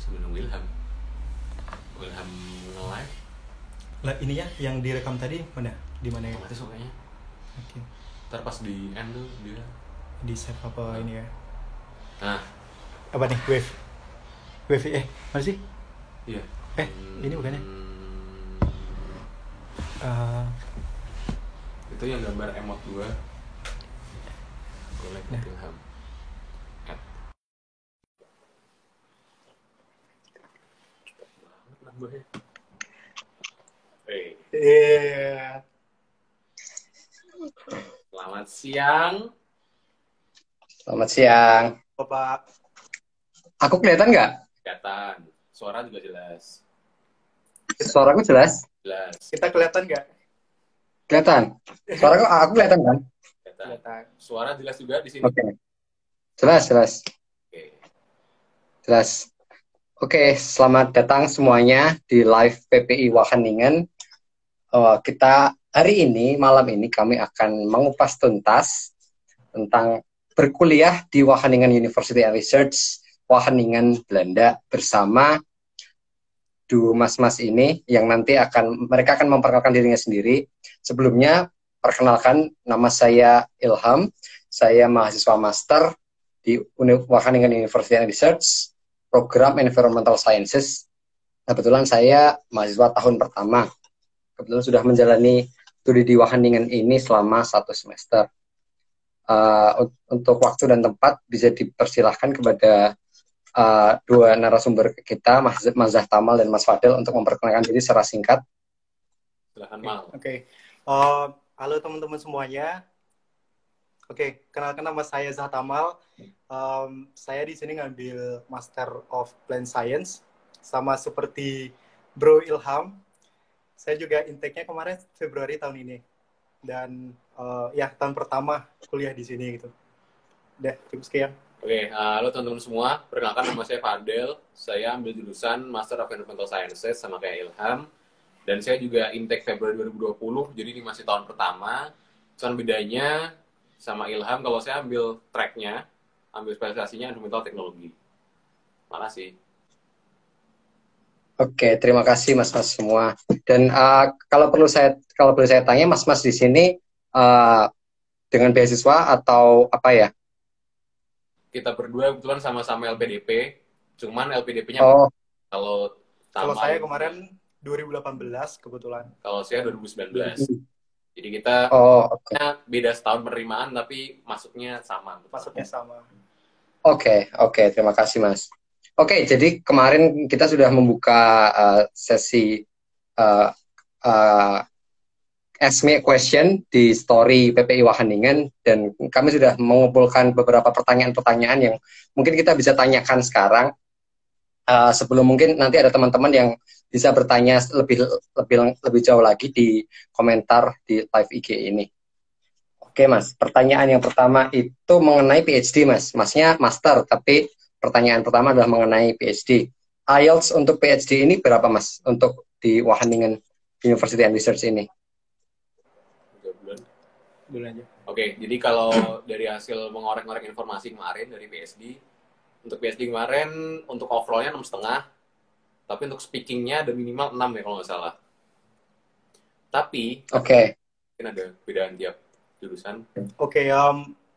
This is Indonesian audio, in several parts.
sambil nunggu Ilham nge-live. Lah ini ya yang direkam tadi mana? Di mana ya? Masuk kayaknya. Oke. Ntar pas di end tuh dia Di save apa ini ya? nah Apa nih? Wave mana sih? iya Ini bukannya? itu yang gambar emot 2 boleh Nah. Ilham add banget nambahnya. Iya. Selamat siang. Selamat siang. Bapak. Aku kelihatan nggak? Kelihatan. Suara juga jelas. Suaraku jelas? Jelas. Kita kelihatan nggak? Kelihatan. Suaraku aku kelihatan kan? Kelihatan. Suara jelas juga di sini. Oke. Jelas. Oke. Jelas. Oke, selamat datang semuanya di live PPI Wageningen. Kita hari ini, malam ini kami akan mengupas tuntas tentang berkuliah di Wageningen University and Research, Wageningen, Belanda, bersama dua mas-mas ini yang nanti mereka akan memperkenalkan dirinya sendiri. Sebelumnya, perkenalkan, nama saya Ilham, saya mahasiswa master di Wageningen University and Research, program Environmental Sciences. Kebetulan saya mahasiswa tahun pertama. Kebetulan sudah menjalani studi di Wageningen ini selama 1 semester. Untuk waktu dan tempat bisa dipersilahkan kepada dua narasumber kita, Mas Zahtamal dan Mas Fadel, untuk memperkenalkan diri secara singkat. Silakan Mal. Oke. Halo teman-teman semuanya. Oke, kenalkan nama saya Zahtamal. Saya di sini ngambil Master of Plant Science, sama seperti Bro Ilham. Saya juga intake-nya kemarin Februari tahun ini, dan ya tahun pertama kuliah di sini gitu. Udah, cukup sekian. Oke, halo teman-teman semua. Perkenalkan nama saya Fadel. Saya ambil jurusan Master of Environmental Sciences sama kayak Ilham. Dan saya juga intake Februari 2020, jadi ini masih tahun pertama. Cuman bedanya sama Ilham, kalau saya ambil track-nya, ambil spesialisasinya Environmental Technology. Makasih. Oke, terima kasih mas-mas semua. Dan kalau perlu saya tanya, mas-mas di sini dengan beasiswa atau apa ya? Kita berdua kebetulan sama-sama LPDP, cuman LPDP-nya kalau saya kemarin 2018 kebetulan. Kalau saya 2019. Jadi kita beda setahun penerimaan, tapi masuknya sama. Oke, terima kasih mas. Oke, jadi kemarin kita sudah membuka sesi Ask Me a Question di story PPI Wageningen, dan kami sudah mengumpulkan beberapa pertanyaan-pertanyaan yang mungkin kita bisa tanyakan sekarang. Sebelum mungkin nanti ada teman-teman yang bisa bertanya lebih jauh lagi di komentar di live IG ini. Oke mas, pertanyaan yang pertama itu mengenai PhD mas. Masnya master, tapi pertanyaan pertama adalah mengenai PhD. IELTS untuk PhD ini berapa mas untuk di Wageningen University and Research ini? 3 bulan aja. Oke, jadi kalau dari hasil mengorek-ngorek informasi kemarin dari PhD, untuk PhD kemarin untuk overall-nya 6,5, tapi untuk speaking-nya ada minimal 6 ya kalau nggak salah. Tapi mungkin ada perbedaan tiap jurusan. Oke,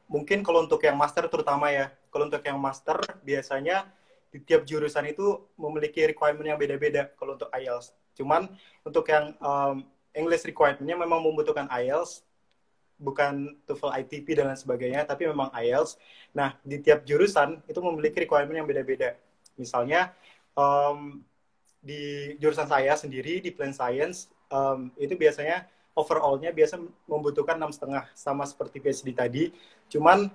mungkin kalau untuk yang master terutama ya, kalau untuk yang master biasanya di tiap jurusan itu memiliki requirement yang beda-beda kalau untuk IELTS. Cuman untuk yang English requirement-nya memang membutuhkan IELTS, bukan TOEFL ITP dan lain sebagainya, tapi memang IELTS. Nah, di tiap jurusan itu memiliki requirement yang beda-beda. Misalnya, di jurusan saya sendiri, di Plant Science, itu biasanya overall-nya biasa membutuhkan 6,5, sama seperti PhD tadi. Cuman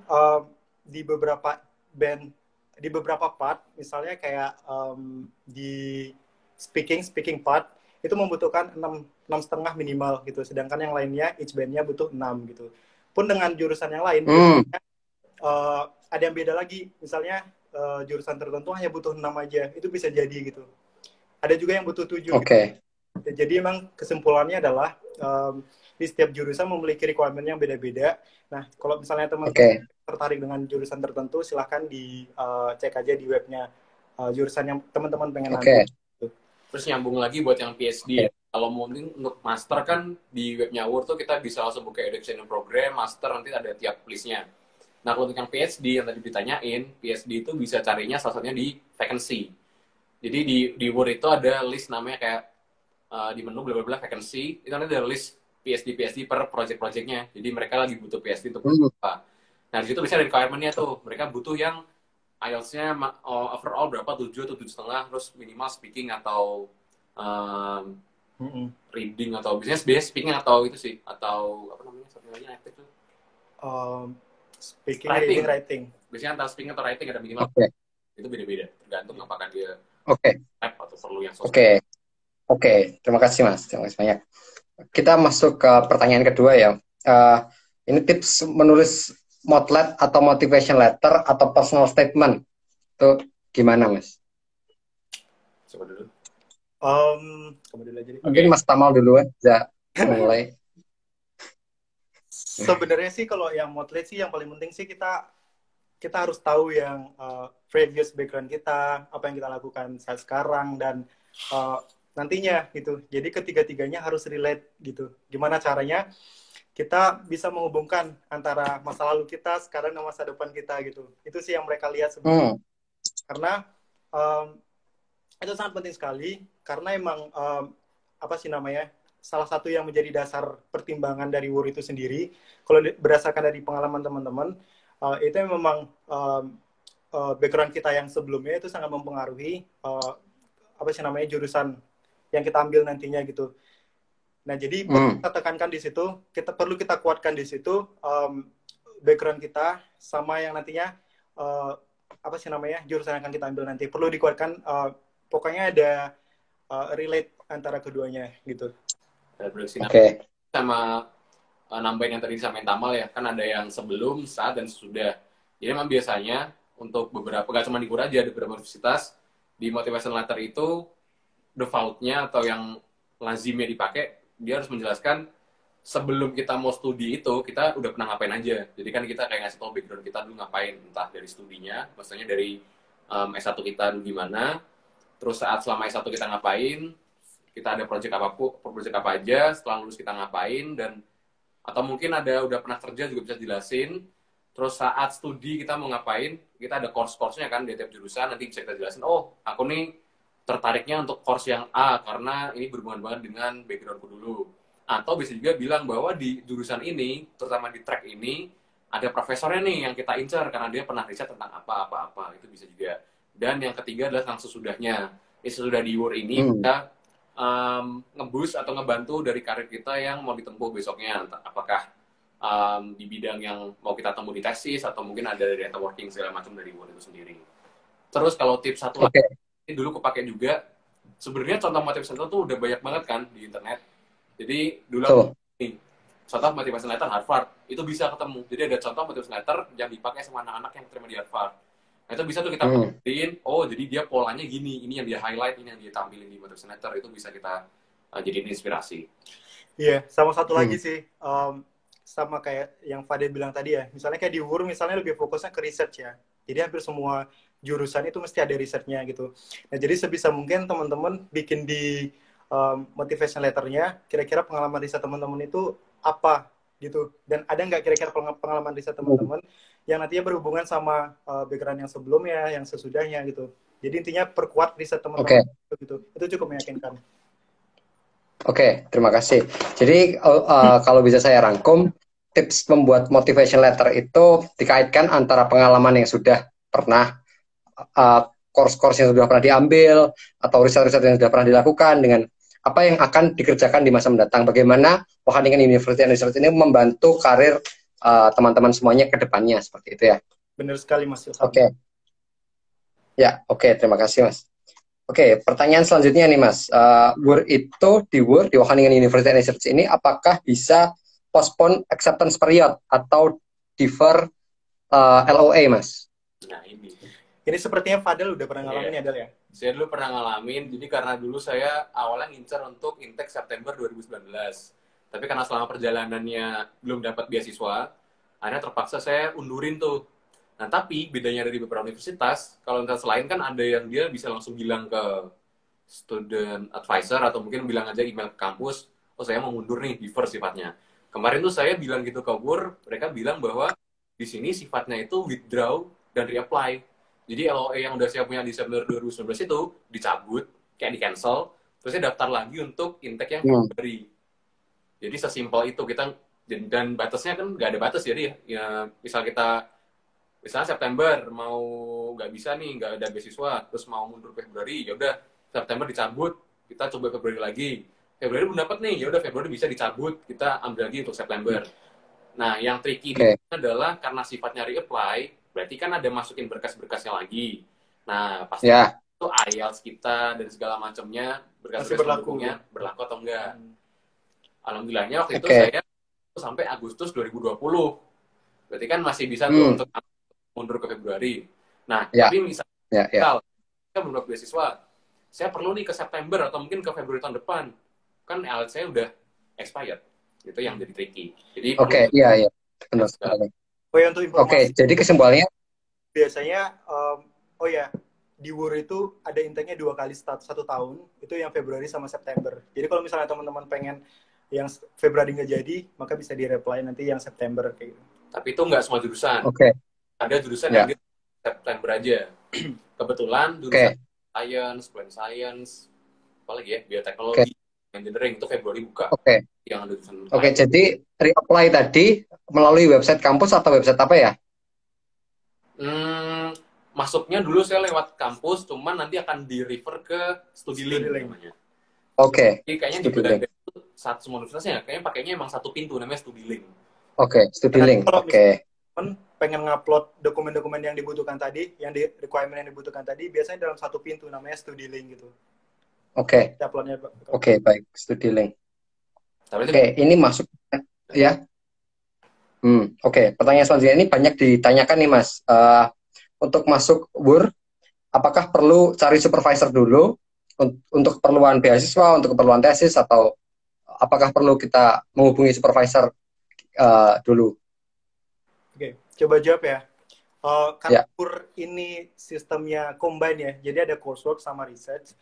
di beberapa part, misalnya kayak di speaking part, itu membutuhkan 6,5 minimal gitu. Sedangkan yang lainnya, each band-nya butuh 6 gitu. Pun dengan jurusan yang lain, ada yang beda lagi. Misalnya jurusan tertentu hanya butuh 6 aja. Itu bisa jadi gitu. Ada juga yang butuh 7 gitu. Jadi emang kesimpulannya adalah di setiap jurusan memiliki requirement yang beda-beda. Nah, kalau misalnya teman-teman tertarik dengan jurusan tertentu, silahkan dicek aja di webnya jurusan yang teman-teman pengen Oke. ambil. Gitu. Terus nyambung lagi buat yang PhD. Kalau mungkin untuk master kan di webnya Word tuh kita bisa langsung buka education program, master nanti ada tiap listnya. Nah kalau untuk yang PhD yang tadi ditanyain, PhD itu bisa carinya salah satunya di vacancy. Jadi di Word itu ada list namanya kayak di menu bla bla bla vacancy, itu nanti ada list PhD per project-projectnya. Jadi mereka lagi butuh PhD untuk apa. Nah di situ bisa ada requirement-nya tuh. Mereka butuh yang IELTS-nya overall berapa, 7 atau 7,5, terus minimal speaking atau reading atau biasanya speaking atau itu sih, atau apa namanya satu lagi aktif tuh speaking, reading, writing. Biasanya antara speaking atau writing ada minimal. Itu beda-beda tergantung apakah dia type atau perlu yang sosial. Oke, terima kasih Mas, terima kasih banyak. Kita masuk ke pertanyaan kedua ya. Ini tips menulis moodlet atau motivation letter atau personal statement itu gimana Mas? Coba dulu. Kamu dulu aja. Mungkin Mas Tamal duluan bisa mulai. Sebenarnya sih kalau yang moodlet sih yang paling penting sih kita harus tahu yang previous background kita, apa yang kita lakukan saat sekarang dan nantinya gitu. Jadi ketiga-tiganya harus relate gitu. Gimana caranya kita bisa menghubungkan antara masa lalu kita sekarang dan masa depan kita gitu. Itu sih yang mereka lihat sebenarnya. Karena itu sangat penting sekali karena emang apa sih namanya? Salah satu yang menjadi dasar pertimbangan dari WUR itu sendiri kalau berdasarkan dari pengalaman teman-teman itu memang background kita yang sebelumnya itu sangat mempengaruhi apa sih namanya jurusan yang kita ambil nantinya gitu. Nah jadi kita tekankan di situ, perlu kita kuatkan di situ background kita sama yang nantinya apa sih namanya jurusan yang akan kita ambil nanti perlu dikuatkan. Pokoknya ada relate antara keduanya gitu. Oke. Sama nambahin yang tadi disampaikan Tamal ya, kan ada yang sebelum, saat, dan sesudah. Jadi memang biasanya untuk beberapa, gak cuma di KUR aja, ada beberapa universitas di motivation letter itu default-nya atau yang lazimnya dipakai, dia harus menjelaskan sebelum kita mau studi itu, kita udah pernah ngapain aja. Jadi kan kita kayak ngasih tau background kita dulu ngapain, entah dari studinya, maksudnya dari S1 kita dulu gimana, terus saat selama S1 kita ngapain, kita ada project apa aja, setelah lulus kita ngapain, dan atau mungkin udah pernah kerja juga bisa jelasin. Terus saat studi kita mau ngapain, kita ada course-course-nya kan di tiap jurusan, nanti bisa kita jelasin, oh aku nih tertariknya untuk course yang A karena ini berhubungan banget dengan backgroundku dulu. Atau bisa juga bilang bahwa di jurusan ini, terutama di track ini, ada profesornya nih yang kita incar karena dia pernah riset tentang apa-apa. Itu bisa juga. Dan yang ketiga adalah tentang sesudahnya. Sesudah di WUR ini kita nge-boost atau ngebantu dari karir kita yang mau ditempuh besoknya. Apakah di bidang yang mau kita tempuh di tesis atau mungkin ada dari networking segala macam dari WUR itu sendiri. Terus kalau tips satu lagi, ini dulu kepake juga. Sebenarnya contoh motivation letter tuh udah banyak banget kan di internet. Jadi dulu nih, contoh motivation letter Harvard itu bisa ketemu. Jadi ada contoh motivation letter yang dipakai sama anak-anak yang terima di Harvard. Nah itu bisa tuh kita perhatiin, oh jadi dia polanya gini, ini yang dia highlight, ini yang dia tampilin di motivation letter, itu bisa kita jadiin inspirasi. Iya, sama satu lagi sih, sama kayak yang Fadel bilang tadi ya, misalnya kayak di WUR misalnya lebih fokusnya ke research ya. Jadi hampir semua jurusan itu mesti ada risetnya gitu. Nah jadi sebisa mungkin teman-teman bikin di motivation letternya, kira-kira pengalaman riset teman-teman itu apa gitu. Dan ada nggak kira-kira pengalaman riset teman-teman yang nantinya berhubungan sama background yang sebelumnya, yang sesudahnya gitu. Jadi intinya perkuat riset teman-teman gitu. Itu cukup meyakinkan. Oke, terima kasih. Jadi kalau bisa saya rangkum, tips membuat motivation letter itu dikaitkan antara pengalaman yang sudah pernah, course-course yang sudah pernah diambil, atau riset-riset yang sudah pernah dilakukan dengan apa yang akan dikerjakan di masa mendatang. Bagaimana Wageningen University and Research ini membantu karir teman-teman semuanya ke depannya, seperti itu ya. Benar sekali Mas. Oke. Ya, oke, terima kasih Mas. Oke, pertanyaan selanjutnya nih Mas. WUR itu di Wageningen University and Research ini apakah bisa postpone acceptance period atau defer LOA Mas? Nah ini sepertinya Fadel udah pernah ngalamin ya Del ya? Saya dulu pernah ngalamin, jadi karena dulu saya awalnya ngincer untuk intake September 2019. Tapi karena selama perjalanannya belum dapat beasiswa, akhirnya terpaksa saya undurin tuh. Nah, tapi bedanya dari beberapa universitas, kalau universitas lain kan ada yang dia bisa langsung bilang ke student advisor atau mungkin bilang aja email ke kampus, oh saya mau mundur nih, defer sifatnya. Kemarin tuh saya bilang gitu ke WUR, mereka bilang bahwa di sini sifatnya itu withdraw dan reapply. Jadi LOE yang udah saya punya di September 2019 itu dicabut, kayak di cancel, terus saya daftar lagi untuk intake yang Februari. Jadi sesimpel itu kita, dan batasnya kan nggak ada batas, jadi ya misal kita misalnya September mau nggak bisa nih, nggak ada beasiswa, terus mau mundur Februari, ya udah September dicabut, kita coba Februari lagi. Februari belum dapat nih, ya udah Februari bisa dicabut, kita ambil lagi untuk September. Nah, yang tricky di sini adalah karena sifatnya reapply, berarti kan ada masukin berkas-berkasnya lagi. Nah, pasti itu IELTS kita dan segala macamnya, berkas-berkas pendukungnya berlaku atau enggak. Alhamdulillahnya waktu itu saya sampai Agustus 2020. Berarti kan masih bisa tuh untuk mundur ke Februari. Nah, tapi misalnya saya belum dapat beasiswa, saya perlu nih ke September atau mungkin ke Februari tahun depan. Kan IELTS saya udah expired. Itu yang jadi tricky. Jadi iya. Benar sekali. Jadi kesimpulannya biasanya di WUR itu ada intake-nya 2 kali 1 tahun, itu yang Februari sama September. Jadi kalau misalnya teman-teman pengen yang Februari nggak jadi, maka bisa di-reply nanti yang September kayak gitu. Tapi itu nggak semua jurusan. Ada jurusan yang di September aja. Kebetulan jurusan science, plant science, apalagi ya, bioteknologi, engineering itu Februari buka. Yang ada jurusan jadi reapply tadi melalui website kampus atau website apa ya? Masuknya dulu saya lewat kampus, cuman nanti akan di-refer ke StudiLink namanya. Jadi kayaknya di Belanda itu saat semua universitasnya, kayaknya pakainya emang satu pintu, namanya StudiLink. StudiLink. Pengen ngupload dokumen-dokumen yang dibutuhkan tadi, yang requirement yang dibutuhkan tadi, biasanya dalam satu pintu namanya StudiLink gitu. Uploadnya. Baik, StudiLink. Ini masuk ya. Pertanyaan selanjutnya ini banyak ditanyakan nih Mas. Untuk masuk WUR, apakah perlu cari supervisor dulu untuk keperluan beasiswa, untuk keperluan tesis, atau apakah perlu kita menghubungi supervisor dulu? Coba jawab ya. Karena WUR ini sistemnya combine ya, jadi ada coursework sama research.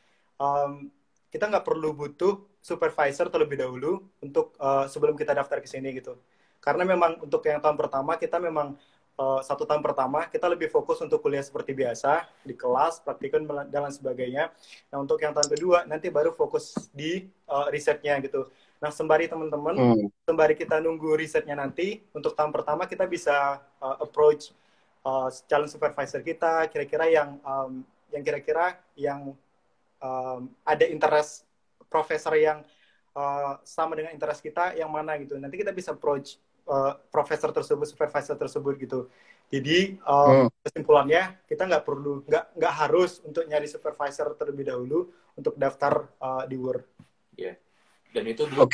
Kita nggak perlu butuh supervisor terlebih dahulu untuk sebelum kita daftar ke sini gitu. Karena memang untuk yang tahun pertama kita memang 1 tahun pertama kita lebih fokus untuk kuliah seperti biasa di kelas, praktikum dan lain sebagainya. Nah untuk yang tahun kedua nanti baru fokus di risetnya gitu. Nah sembari teman-teman, sembari kita nunggu risetnya nanti, untuk tahun pertama kita bisa approach calon supervisor kita, kira-kira yang kira-kira yang ada interest profesor yang sama dengan interest kita yang mana gitu. Nanti kita bisa approach profesor tersebut, supervisor tersebut gitu. Jadi kesimpulannya kita nggak harus untuk nyari supervisor terlebih dahulu untuk daftar di WUR. Dan itu dulu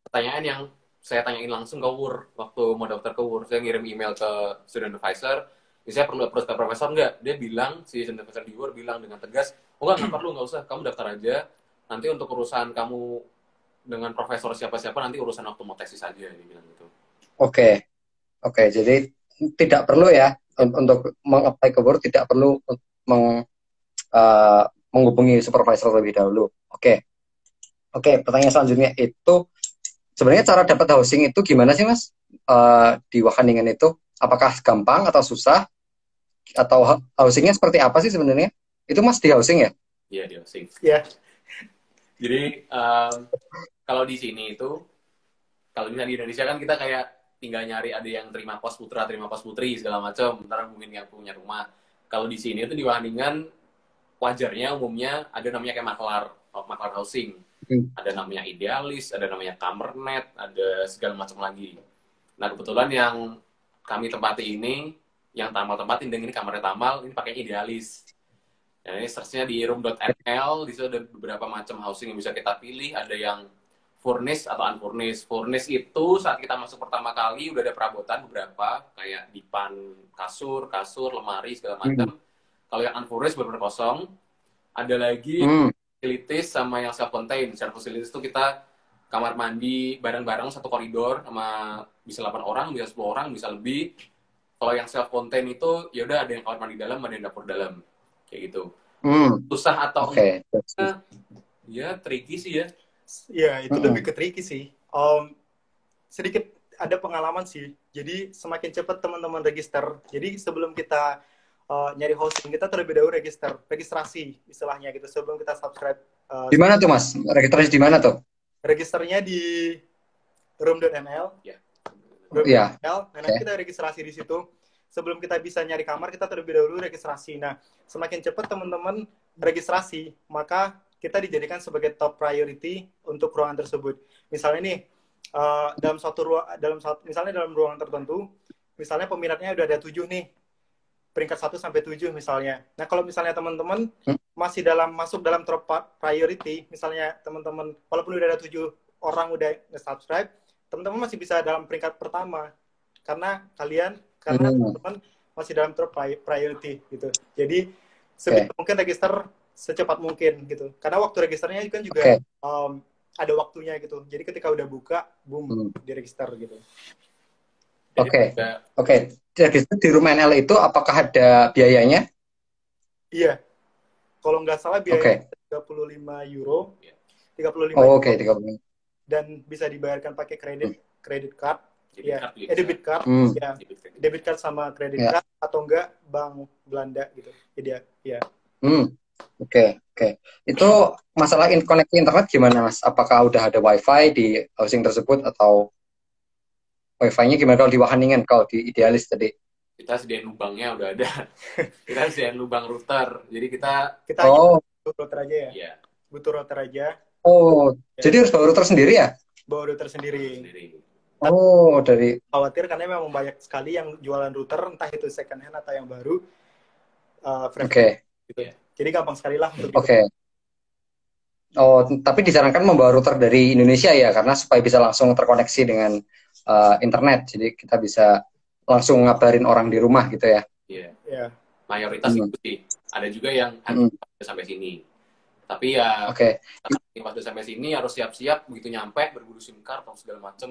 pertanyaan yang saya tanyain langsung ke WUR waktu mau daftar ke WUR. Saya ngirim email ke student advisor, saya perlu approach ke profesor nggak? Dia bilang, si student advisor di WUR bilang dengan tegas, nggak perlu, nggak usah, kamu daftar aja. Nanti untuk urusan kamu dengan profesor siapa-siapa, nanti urusan waktu mau tesis aja, dia bilang gitu. Jadi tidak perlu ya untuk meng-apply ke WUR, tidak perlu menghubungi supervisor lebih dahulu. Pertanyaan selanjutnya itu sebenarnya cara dapat housing itu gimana sih Mas? Di Wageningen itu apakah gampang atau susah? Atau housingnya seperti apa sih sebenarnya? Itu Mas di housing ya? Iya, di housing. Iya. Jadi kalau di sini itu, kalau misalnya di Indonesia kan kita kayak tinggal nyari ada yang terima pos putra, terima pos putri segala macam, ntar mungkin yang punya rumah. Kalau di sini itu di Wageningen wajarnya umumnya ada namanya kayak maklar housing. Ada namanya idealis, ada namanya kamernet, ada segala macam lagi. Nah kebetulan yang kami tempati ini, yang Tamal tempatin dengan ini kamarnya Tamal, ini pakainya idealis. Nah, ini search-nya di room.nl, di situ ada beberapa macam housing yang bisa kita pilih. Ada yang furnished atau unfurnished. Furnished itu saat kita masuk pertama kali udah ada perabotan beberapa, kayak dipan kasur, lemari, segala macam. Kalau yang unfurnished benar-benar kosong. Ada lagi facilities sama yang self-contained. Self-facilities itu kita kamar mandi bareng-bareng satu koridor, sama bisa 8 orang, bisa 10 orang, bisa lebih. Kalau yang self content itu ya udah ada yang kamar mandi dalam, ada yang dapur dalam, kayak gitu. Susah atau enggak? Ya tricky sih ya. Ya itu lebih ke tricky sih. Sedikit ada pengalaman sih. Jadi semakin cepat teman-teman register. Jadi sebelum kita nyari hosting, kita terlebih dahulu registrasi istilahnya gitu. Sebelum kita subscribe. Di mana tuh Mas? Registrasi di mana tuh? Registernya di room.nl. Ya. Room.nl. Nah, nanti kita registrasi di situ. Sebelum kita bisa nyari kamar, kita terlebih dahulu registrasi. Nah, semakin cepat teman-teman registrasi, maka kita dijadikan sebagai top priority untuk ruangan tersebut. Misalnya nih, misalnya dalam ruangan tertentu, misalnya peminatnya udah ada 7 nih, peringkat 1 sampai 7 misalnya. Nah, kalau misalnya teman-teman masuk dalam top priority, misalnya teman-teman walaupun udah ada 7 orang udah nge-subscribe, teman-teman masih bisa dalam peringkat pertama karena teman-teman masih dalam top priority gitu. Jadi sebisa mungkin register secepat mungkin gitu. Karena waktu registernya kan juga ada waktunya gitu. Jadi ketika udah buka, boom, diregister gitu. Oke. Register di Room NL itu apakah ada biayanya? Iya. Kalau nggak salah biayanya 35 euro. 35 euro. Oke, 35. Dan bisa dibayarkan pakai kredit card. Debit card. Ya. Debit card sama kredit card atau enggak bank Belanda gitu. Jadi ya. Oke. Itu masalah koneksi internet gimana Mas? Apakah udah ada WiFi di housing tersebut atau WiFi-nya gimana kalau di Wageningen, kalau di Idealis tadi? Kita sediain lubangnya udah ada. Kita sediain lubang router. Jadi kita butuh router aja ya? Iya. Butuh router aja. Jadi harus bawa router sendiri ya? Bawa router sendiri. Dari khawatir karena memang banyak sekali yang jualan router, entah itu second hand atau yang baru. Gitu. Jadi gampang sekali lah untuk tapi disarankan membawa router dari Indonesia ya, karena supaya bisa langsung terkoneksi dengan internet. Jadi kita bisa langsung ngabarin orang di rumah gitu ya. Iya. Mayoritas itu sih. Ada juga yang sampai sini. Tapi ya pas udah sampai sini harus siap-siap begitu nyampe berburu SIM card atau segala macem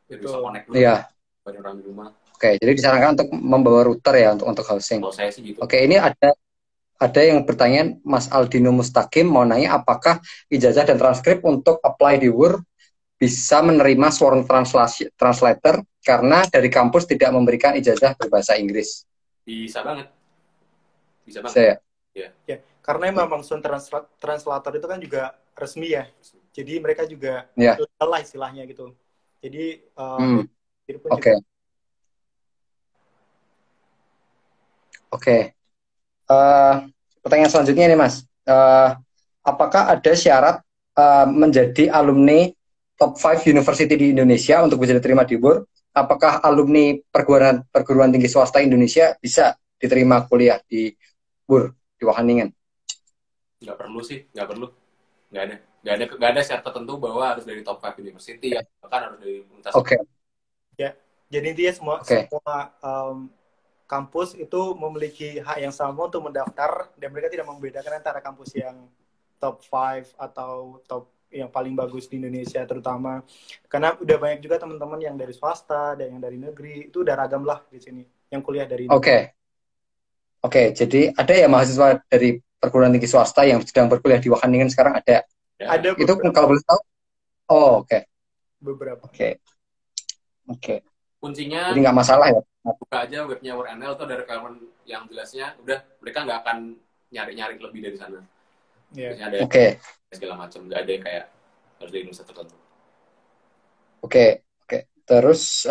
biar bisa connect dulu. Iya. Banyak orang di rumah. Jadi disarankan untuk membawa router ya untuk housing. Kalau saya sih gitu. Ini ada yang bertanya, Mas Aldino Mustaqim mau nanya apakah ijazah dan transkrip untuk apply di WUR bisa menerima sworn translator karena dari kampus tidak memberikan ijazah berbahasa Inggris. Bisa banget. Ya. Karena memang sworn translator itu kan juga resmi ya. Jadi mereka juga lelah istilahnya gitu. Jadi pertanyaan selanjutnya nih Mas, apakah ada syarat menjadi alumni top 5 university di Indonesia untuk bisa diterima di WUR? Apakah alumni perguruan tinggi swasta Indonesia bisa diterima kuliah di WUR di Wageningen? Nggak perlu sih, nggak perlu. Nggak ada syarat tertentu bahwa harus dari top 5 university, ya bahkan harus dari universitas. Ya, jadi intinya semua kampus itu memiliki hak yang sama untuk mendaftar, dan mereka tidak membedakan antara kampus yang top 5 atau top yang paling bagus di Indonesia terutama. Karena udah banyak juga teman-teman yang dari swasta dan yang dari negeri, itu udah ragam lah di sini yang kuliah dari jadi ada ya mahasiswa dari perguruan tinggi swasta yang sedang berkuliah di Wageningen sekarang ada. Ada itu kalau boleh tahu. Beberapa. Kuncinya jadi nggak masalah ya. Buka aja webnya WUR-NL, itu ada requirement yang jelasnya, udah mereka nggak akan nyari-nyari lebih dari sana. Ada segala macam, nggak ada kayak harus dari universitas tertentu. Terus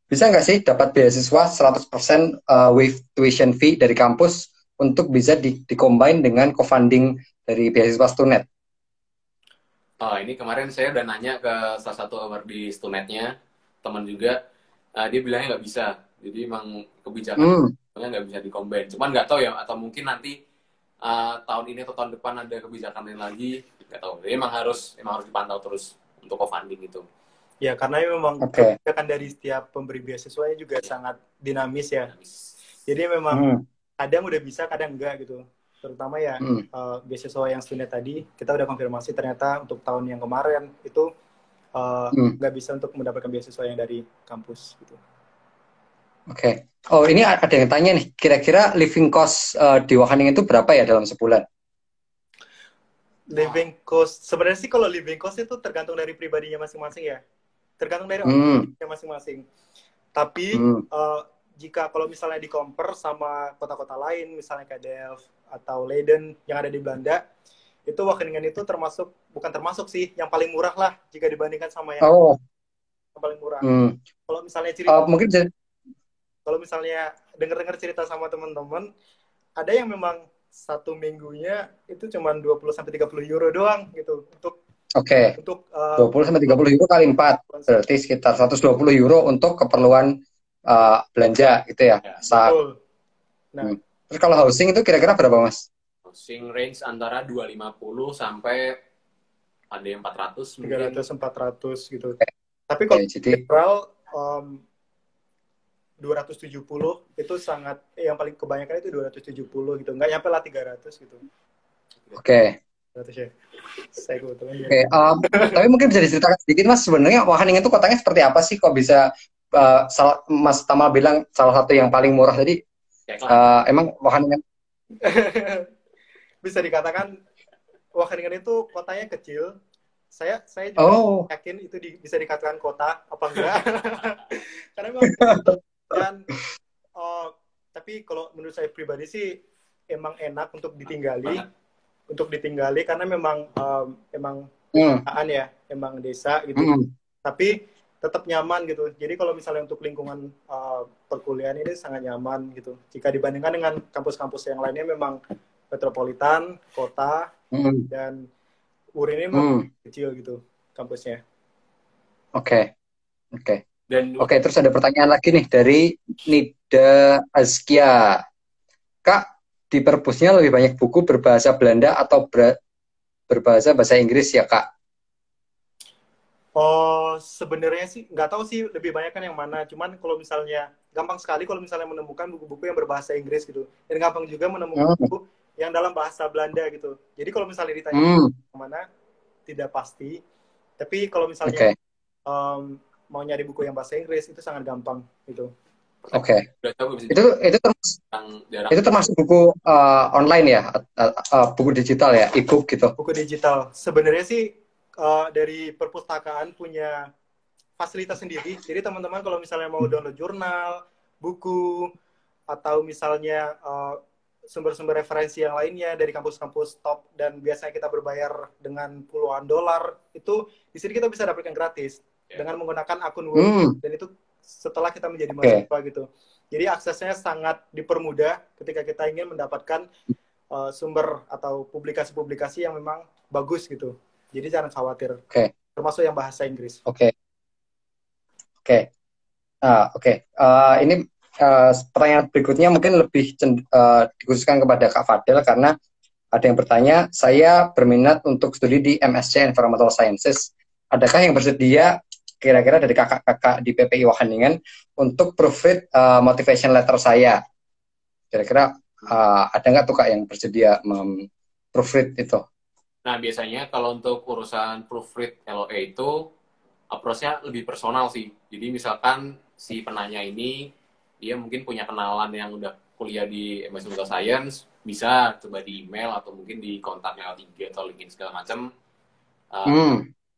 bisa nggak sih dapat beasiswa 100% waive tuition fee dari kampus untuk bisa di-combine dengan co-funding dari beasiswa Stunet? Ini kemarin saya udah nanya ke salah satu awardee Stunetnya, teman juga, dia bilangnya nggak bisa. Jadi emang kebijakannya nggak bisa di-combine. Cuman nggak tahu ya, atau mungkin nanti tahun ini atau tahun depan ada kebijakan lain lagi, nggak tahu. Jadi emang harus dipantau terus untuk co-funding itu. Ya, karena memang kebijakan dari setiap pemberi beasiswanya juga sangat dinamis ya. Jadi memang kadang udah bisa, kadang enggak gitu. Terutama ya beasiswa yang Stunet tadi, kita udah konfirmasi ternyata untuk tahun yang kemarin itu nggak bisa untuk mendapatkan beasiswa yang dari kampus gitu. Oke. Oh, ini ada yang tanya nih, kira-kira living cost di Wageningen itu berapa ya dalam sebulan? Living cost, sebenarnya sih kalau living cost itu tergantung dari pribadinya masing-masing ya. Tergantung dari Hmm, orangnya masing-masing. Tapi hmm, jika kalau misalnya di compare sama kota-kota lain, misalnya kayak Delft atau Leiden yang ada di Belanda, itu Wageningen itu bukan termasuk sih, yang paling murah lah jika dibandingkan sama yang oh, paling murah. hmm. Kalau misalnya cerita, Mungkin bisa, kalau misalnya dengar-dengar cerita sama teman-teman, ada yang memang satu minggunya itu cuma 20 sampai 30 euro doang gitu oke, untuk 20 sampai 30 euro kali 4, berarti sekitar 120 euro untuk keperluan belanja gitu ya. Ya. Saat, betul. Nah, Terus kalau housing itu kira-kira berapa, Mas? Housing range antara 250 sampai ada yang 400 mungkin. 300 400 gitu. Oke, Tapi kalau jadi general 270 itu sangat yang paling kebanyakan itu 270 gitu. Nggak nyampe lah 300 gitu. oke. 300 ya. Saya kebetulan ya. Oke, tapi mungkin bisa diceritakan sedikit, Mas, sebenarnya Wageningen itu kotanya seperti apa sih? Kok bisa Mas Tama bilang salah satu yang paling murah tadi? Emang Wageningen? Bisa dikatakan Wageningen itu kotanya kecil. Saya juga yakin itu bisa dikatakan kota apa enggak. Karena memang dan tapi kalau menurut saya pribadi sih emang enak untuk ditinggali karena memang emang pedesaan ya, emang desa gitu. Tapi tetap nyaman gitu. Jadi kalau misalnya untuk lingkungan perkuliahan ini sangat nyaman gitu. Jika dibandingkan dengan kampus-kampus yang lainnya memang metropolitan, kota, dan UR ini memang kecil gitu kampusnya. Oke. Terus ada pertanyaan lagi nih dari Nida Azkia. Kak, di perpusnya lebih banyak buku berbahasa Belanda atau bahasa Inggris ya, Kak? Oh, sebenarnya sih nggak tahu sih lebih banyak kan yang mana. Cuman kalau misalnya gampang sekali kalau misalnya menemukan buku-buku yang berbahasa Inggris gitu. Dan gampang juga menemukan buku yang dalam bahasa Belanda gitu. Jadi kalau misalnya ditanya mana, tidak pasti. Tapi kalau misalnya mau nyari buku yang bahasa Inggris itu sangat gampang gitu. Oke. Itu termasuk buku online ya, buku digital ya, e-book gitu. Buku digital. Sebenarnya sih dari perpustakaan punya fasilitas sendiri. Jadi teman-teman kalau misalnya mau download jurnal, buku, atau misalnya sumber-sumber referensi yang lainnya dari kampus-kampus top dan biasanya kita berbayar dengan puluhan dolar, itu di sini kita bisa dapatkan gratis dengan menggunakan akun Word. Dan itu setelah kita menjadi mahasiswa gitu. Jadi aksesnya sangat dipermudah ketika kita ingin mendapatkan sumber atau publikasi-publikasi yang memang bagus gitu. Jadi jangan khawatir. Termasuk yang bahasa Inggris. Ini pertanyaan berikutnya mungkin lebih dikhususkan kepada Kak Fadel karena ada yang bertanya, saya berminat untuk studi di MSc Environmental Sciences. Adakah yang bersedia kira-kira dari kakak-kakak di PPI Wageningen untuk proofread motivation letter saya? Kira-kira ada nggak tuh Kak yang bersedia proofread itu? Nah, biasanya kalau untuk urusan proofread LOA itu approach-nya lebih personal sih. Jadi misalkan si penanya ini dia mungkin punya kenalan yang udah kuliah di MSc Environmental Science, bisa coba di email atau mungkin di kontaknya L3 atau LinkedIn segala macam.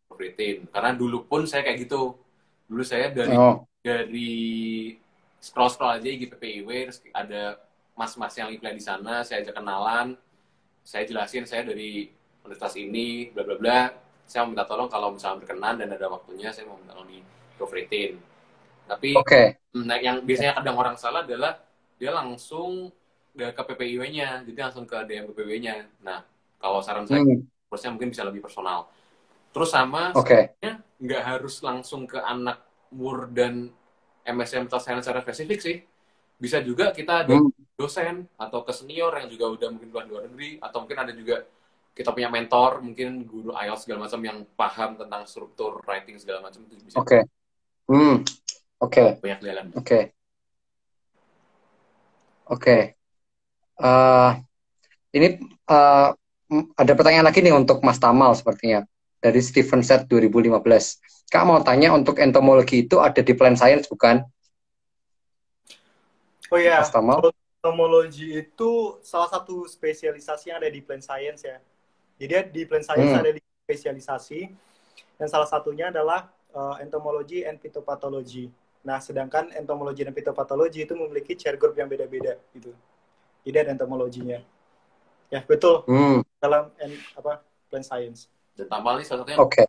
Proofreadin. Karena dulu pun saya kayak gitu. Dulu saya dari scroll aja gitu PPIW, terus ada mas-mas yang kuliah di sana, saya ajak kenalan, saya jelasin saya dari universitas ini, bla bla bla. Saya mau minta tolong kalau misalnya berkenan dan ada waktunya, saya mau minta tolong di proofreadin. Tapi yang biasanya kadang orang salah adalah dia langsung ke PPIW-nya, jadi langsung ke DM PPIW-nya. Nah, kalau saran saya, prosesnya mungkin bisa lebih personal. Terus sama, sebenarnya nggak harus langsung ke anak MUR dan MSc Environmental Science secara spesifik sih. Bisa juga kita ada dosen atau ke senior yang juga udah mungkin luar negeri, atau mungkin ada juga kita punya mentor, mungkin guru IELTS segala macam yang paham tentang struktur writing segala macam itu bisa. Banyak jalan. Ini ada pertanyaan lagi nih untuk Mas Tamal sepertinya dari Stephen Set 2015. Kak mau tanya, untuk entomologi itu ada di Plant Science bukan? Oh ya, Customer. kalau entomologi itu salah satu spesialisasi yang ada di Plant Science ya. Jadi di Plant Science ada di spesialisasi, dan salah satunya adalah entomologi and phytopathology. Nah, sedangkan entomologi dan phytopathology itu memiliki chair group yang beda-beda gitu. Jadi ada entomologinya. Ya, betul. Dalam Plant Science. Dan tambah nih salah satunya. Oke.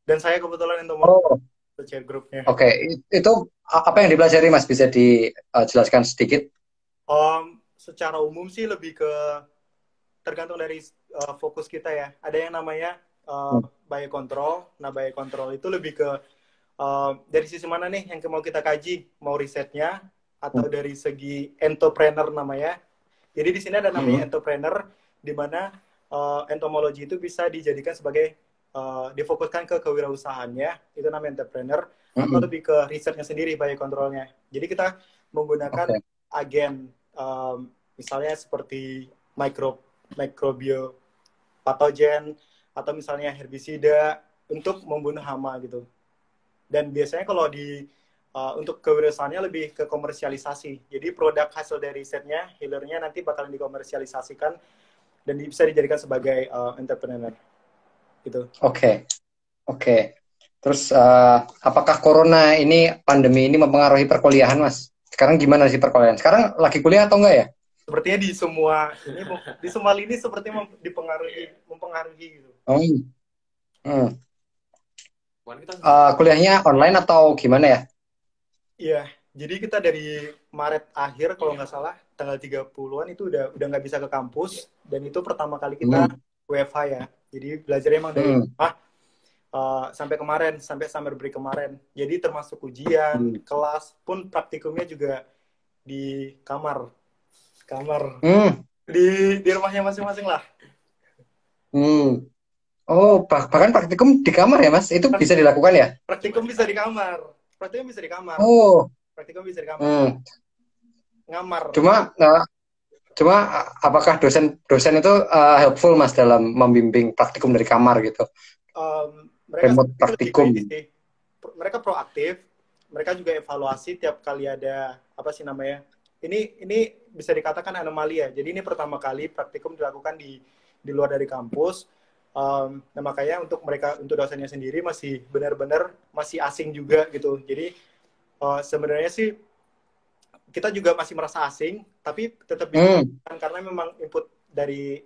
Dan saya kebetulan entomologi chair groupnya. Oke. Itu apa yang dipelajari Mas? Bisa dijelaskan sedikit? Secara umum sih lebih ke tergantung dari fokus kita ya. Ada yang namanya biocontrol. Nah, biocontrol itu lebih ke dari sisi mana nih yang mau kita kaji, mau risetnya atau dari segi entrepreneur namanya. Jadi di sini ada namanya entrepreneur, di mana entomologi itu bisa dijadikan sebagai difokuskan ke kewirausahaannya, itu namanya entrepreneur, atau lebih ke risetnya sendiri, biocontrolnya. Jadi kita menggunakan agen, misalnya seperti mikrobio patogen atau misalnya herbisida untuk membunuh hama gitu. Dan biasanya kalau untuk kewirausahaannya lebih ke komersialisasi. Jadi produk hasil dari risetnya, hilirnya nanti bakalan dikomersialisasikan dan bisa dijadikan sebagai entrepreneur. Gitu. Oke. Terus apakah corona ini, pandemi ini mempengaruhi perkuliahan, Mas? Sekarang gimana sih perkuliahan? Sekarang lagi kuliah atau enggak ya? Sepertinya di semua lini sepertinya mempengaruhi gitu. Kuliahnya online atau gimana ya? Iya, jadi kita dari Maret akhir kalau nggak salah tanggal 30-an itu udah nggak bisa ke kampus, dan itu pertama kali kita WFH ya. Jadi belajarnya emang dari rumah sampai kemarin, sampai summer break kemarin. Jadi termasuk ujian, kelas pun praktikumnya juga di kamar. Di rumahnya masing-masing lah. Oh, bahkan praktikum di kamar ya, Mas? Itu bisa dilakukan ya? Praktikum bisa di kamar. Oh. Praktikum bisa di kamar. Ngamar. Cuma apakah dosen itu helpful, Mas, dalam membimbing praktikum dari kamar gitu? Remote praktikum. Mereka proaktif. Mereka juga evaluasi tiap kali ada ini bisa dikatakan anomali ya. Jadi ini pertama kali praktikum dilakukan di luar dari kampus. Nah, makanya untuk dosennya sendiri masih benar-benar masih asing juga gitu. Jadi sebenarnya sih kita juga masih merasa asing, tapi tetap bisa karena memang input dari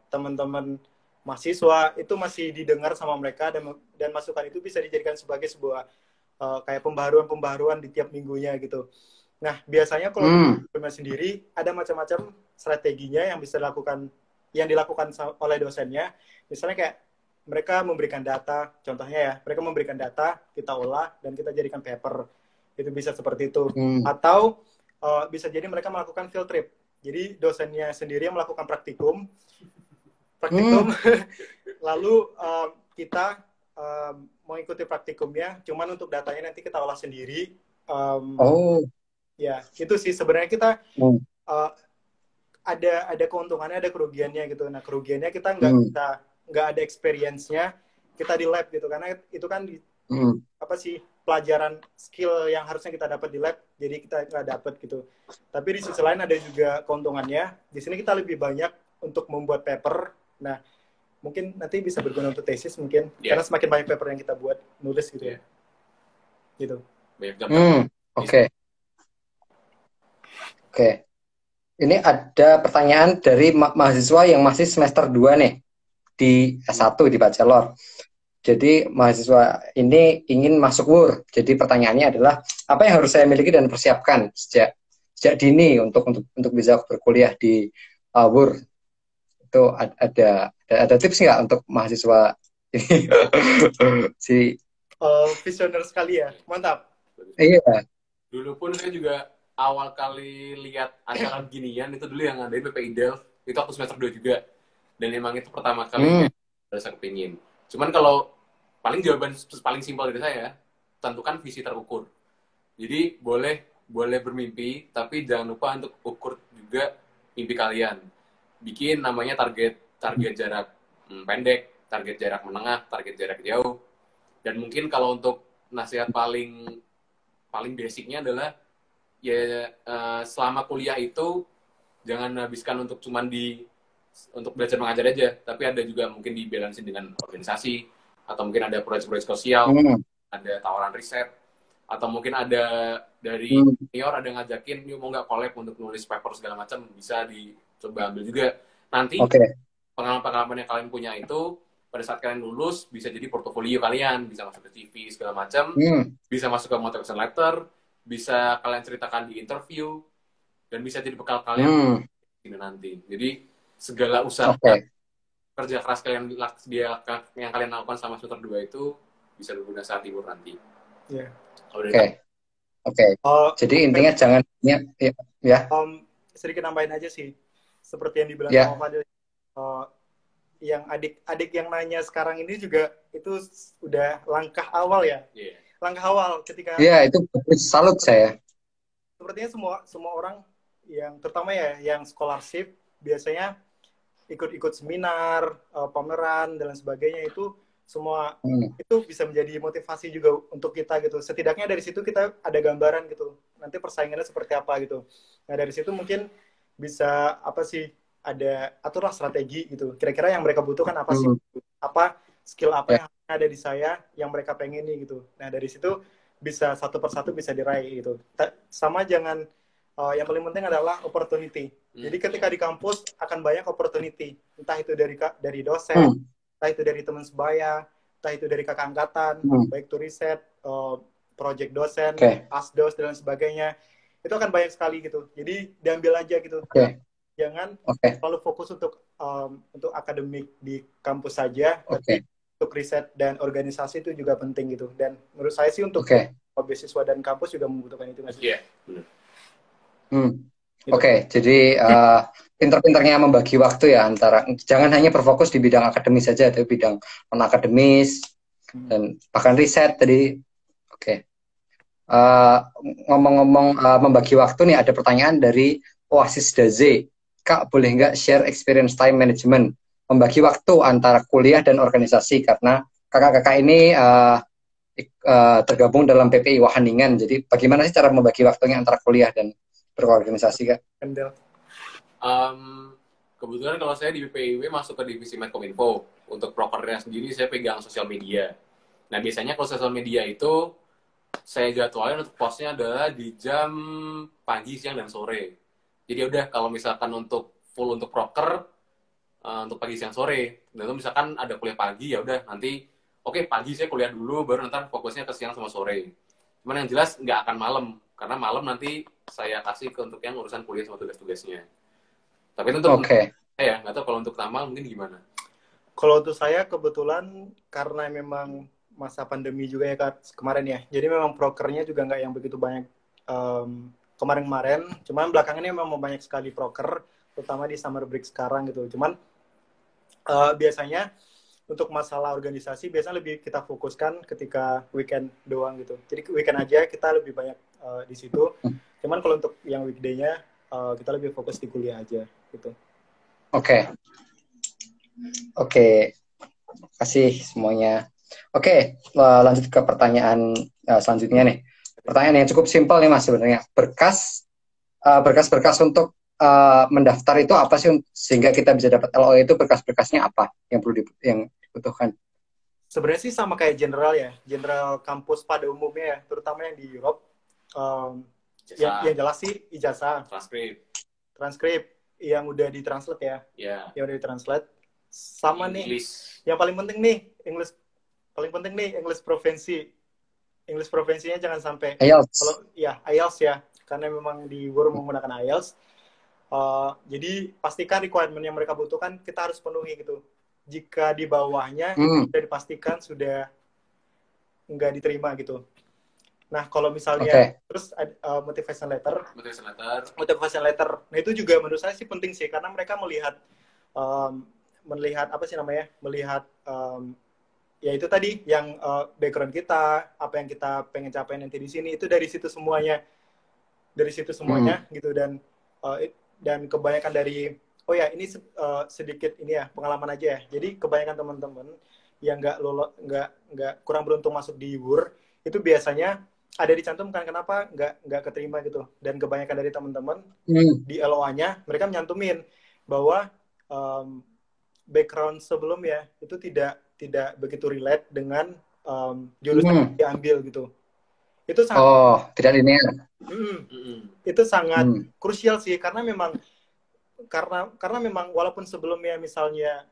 teman-teman mahasiswa itu masih didengar sama mereka, dan masukan itu bisa dijadikan sebagai sebuah kayak pembaharuan di tiap minggunya gitu. Nah, biasanya kalau di sendiri ada macam-macam strateginya yang bisa dilakukan oleh dosennya. Misalnya kayak mereka memberikan data, contohnya ya, mereka memberikan data, kita olah dan kita jadikan paper. Itu bisa seperti itu. Atau bisa jadi mereka melakukan field trip. Jadi dosennya sendiri yang melakukan praktikum, lalu kita mengikuti praktikumnya, cuman untuk datanya nanti kita olah sendiri. Ya, itu sih sebenarnya kita ada keuntungannya, ada kerugiannya gitu. Nah, kerugiannya kita nggak ada experience-nya kita di lab gitu, karena itu kan pelajaran skill yang harusnya kita dapat di lab, jadi kita nggak dapat gitu. Tapi di sisi lain ada juga keuntungannya. Di sini kita lebih banyak untuk membuat paper. Nah, mungkin nanti bisa berguna untuk tesis mungkin, karena semakin banyak paper yang kita buat, nulis gitu ya. Gitu. Oke. Ini ada pertanyaan dari mahasiswa yang masih semester 2 nih di S1 di Bachelor. Jadi mahasiswa ini ingin masuk WUR. Jadi pertanyaannya adalah, apa yang harus saya miliki dan persiapkan sejak dini untuk bisa berkuliah di WUR? Itu ada tips nggak untuk mahasiswa ini? Visioner sekali ya, mantap. Iya. Dulu pun saya juga awal kali lihat acara ginian itu dulu yang ada di PPI Delft, itu aku semester 2 juga. Dan emang itu pertama kali saya kepingin. Cuman kalau jawaban paling simpel dari saya, tentukan visi terukur. Jadi boleh bermimpi, tapi jangan lupa untuk ukur juga mimpi kalian. Bikin namanya target jarak pendek, target jarak menengah, target jarak jauh. Dan mungkin kalau untuk nasihat paling basicnya adalah ya selama kuliah itu jangan habiskan untuk untuk belajar mengajar aja, tapi ada juga mungkin di balance dengan organisasi, atau mungkin ada proyek-proyek sosial, ada tawaran riset, atau mungkin ada dari senior ada ngajakin, yuk mau nggak collab untuk nulis paper segala macam, bisa dicoba ambil juga. Nanti pengalaman-pengalaman yang kalian punya itu pada saat kalian lulus bisa jadi portofolio kalian, bisa masuk ke CV segala macam, bisa masuk ke motivation letter, bisa kalian ceritakan di interview, dan bisa jadi bekal kalian ini nanti. Jadi segala usaha kerja keras kalian yang kalian lakukan selama semester 2 itu bisa berguna saat libur nanti. Jadi intinya jangan sedikit nambahin aja sih, seperti yang dibilang sama Fadil, yang adik-adik yang nanya sekarang ini juga itu udah langkah awal ya. Langkah awal ketika itu salut saya. Sepertinya semua orang yang terutama ya yang scholarship biasanya ikut-ikut seminar, pameran dan lain sebagainya, itu semua itu bisa menjadi motivasi juga untuk kita gitu. Setidaknya dari situ kita ada gambaran gitu. Nanti persaingannya seperti apa gitu. Nah, dari situ mungkin bisa aturlah strategi gitu. Kira-kira yang mereka butuhkan apa sih? Apa skill apa yang ada di saya yang mereka pengen nih gitu. Nah, dari situ bisa satu persatu bisa diraih gitu. Sama jangan yang paling penting adalah opportunity. Jadi ketika di kampus akan banyak opportunity. Entah itu dari dosen, entah itu dari teman sebaya, entah itu dari kakak angkatan, baik itu riset, project dosen, asdos dan sebagainya. Itu akan banyak sekali gitu. Jadi diambil aja gitu. Jangan terlalu fokus untuk akademik di kampus saja, tapi untuk riset dan organisasi itu juga penting gitu. Dan menurut saya sih untuk beasiswa dan kampus juga membutuhkan itu. Jadi pinter-pinternya membagi waktu ya, antara jangan hanya berfokus di bidang akademis saja, tapi bidang non akademis dan bahkan riset tadi. Ngomong-ngomong membagi waktu nih, ada pertanyaan dari Oasis Daze. Kak, boleh nggak share experience time management membagi waktu antara kuliah dan organisasi, karena kakak-kakak ini tergabung dalam PPI Wageningen. Jadi bagaimana sih cara membagi waktunya antara kuliah dan berorganisasi, Kak? Kebetulan kalau saya di PPIW masuk ke divisi Medcominfo. Untuk prokernya sendiri saya pegang sosial media. Nah, biasanya kalau sosial media itu saya jadwalin untuk postnya adalah di jam pagi, siang, dan sore. Jadi udah kalau misalkan untuk full untuk proker, untuk pagi, siang, sore. Dan itu misalkan ada kuliah pagi, ya udah nanti pagi saya kuliah dulu, baru nanti fokusnya ke siang sama sore. Cuman yang jelas nggak akan malam, karena malam nanti saya kasih untuk yang urusan kuliah sama tugas-tugasnya. Tapi itu untuk saya nggak tahu kalau untuk Tamal mungkin gimana. Kalau untuk saya kebetulan karena memang masa pandemi juga ya Kak, kemarin ya. Jadi memang prokernya juga nggak yang begitu banyak kemarin-kemarin. Cuman belakangan ini memang banyak sekali proker, terutama di summer break sekarang gitu. Cuman biasanya untuk masalah organisasi biasanya lebih kita fokuskan ketika weekend doang gitu. Jadi weekend aja kita lebih banyak di situ. Cuman kalau untuk yang weekday-nya kita lebih fokus di kuliah aja gitu. Oke. Kasih semuanya. Lanjut ke pertanyaan selanjutnya nih. Pertanyaan yang cukup simpel nih Mas sebenarnya. Berkas-berkas untuk mendaftar itu apa sih, sehingga kita bisa dapat LOE itu? Berkas-berkasnya apa yang dibutuhkan? Sebenarnya sih sama kayak general ya, general kampus pada umumnya ya, terutama yang di Europe. Yang jelas sih ijazah, transkrip yang udah ditranslate ya, yang udah ditranslate. Sama English. Nih, yang paling penting nih English provinsi. English provinsinya jangan sampai IELTS. Kalau IELTS ya, karena memang di Word menggunakan IELTS. Jadi pastikan requirement yang mereka butuhkan kita harus penuhi gitu. Jika di bawahnya sudah dipastikan sudah nggak diterima gitu. Nah, kalau misalnya terus motivation letter. Nah, itu juga menurut saya sih penting sih, karena mereka melihat apa sih namanya? Melihat ya itu tadi yang background kita, apa yang kita pengen capai nanti di sini, itu dari situ semuanya. Gitu, dan kebanyakan dari ini sedikit ini ya, pengalaman aja ya. Jadi kebanyakan teman-teman yang nggak kurang beruntung masuk di WUR itu biasanya ada dicantumkan kenapa nggak keterima gitu. Dan kebanyakan dari teman-teman di LOA-nya mereka menyantumin bahwa background sebelumnya itu tidak begitu relate dengan jurusan yang diambil gitu. Itu sangat tidak linear. Itu sangat krusial sih karena memang walaupun sebelumnya misalnya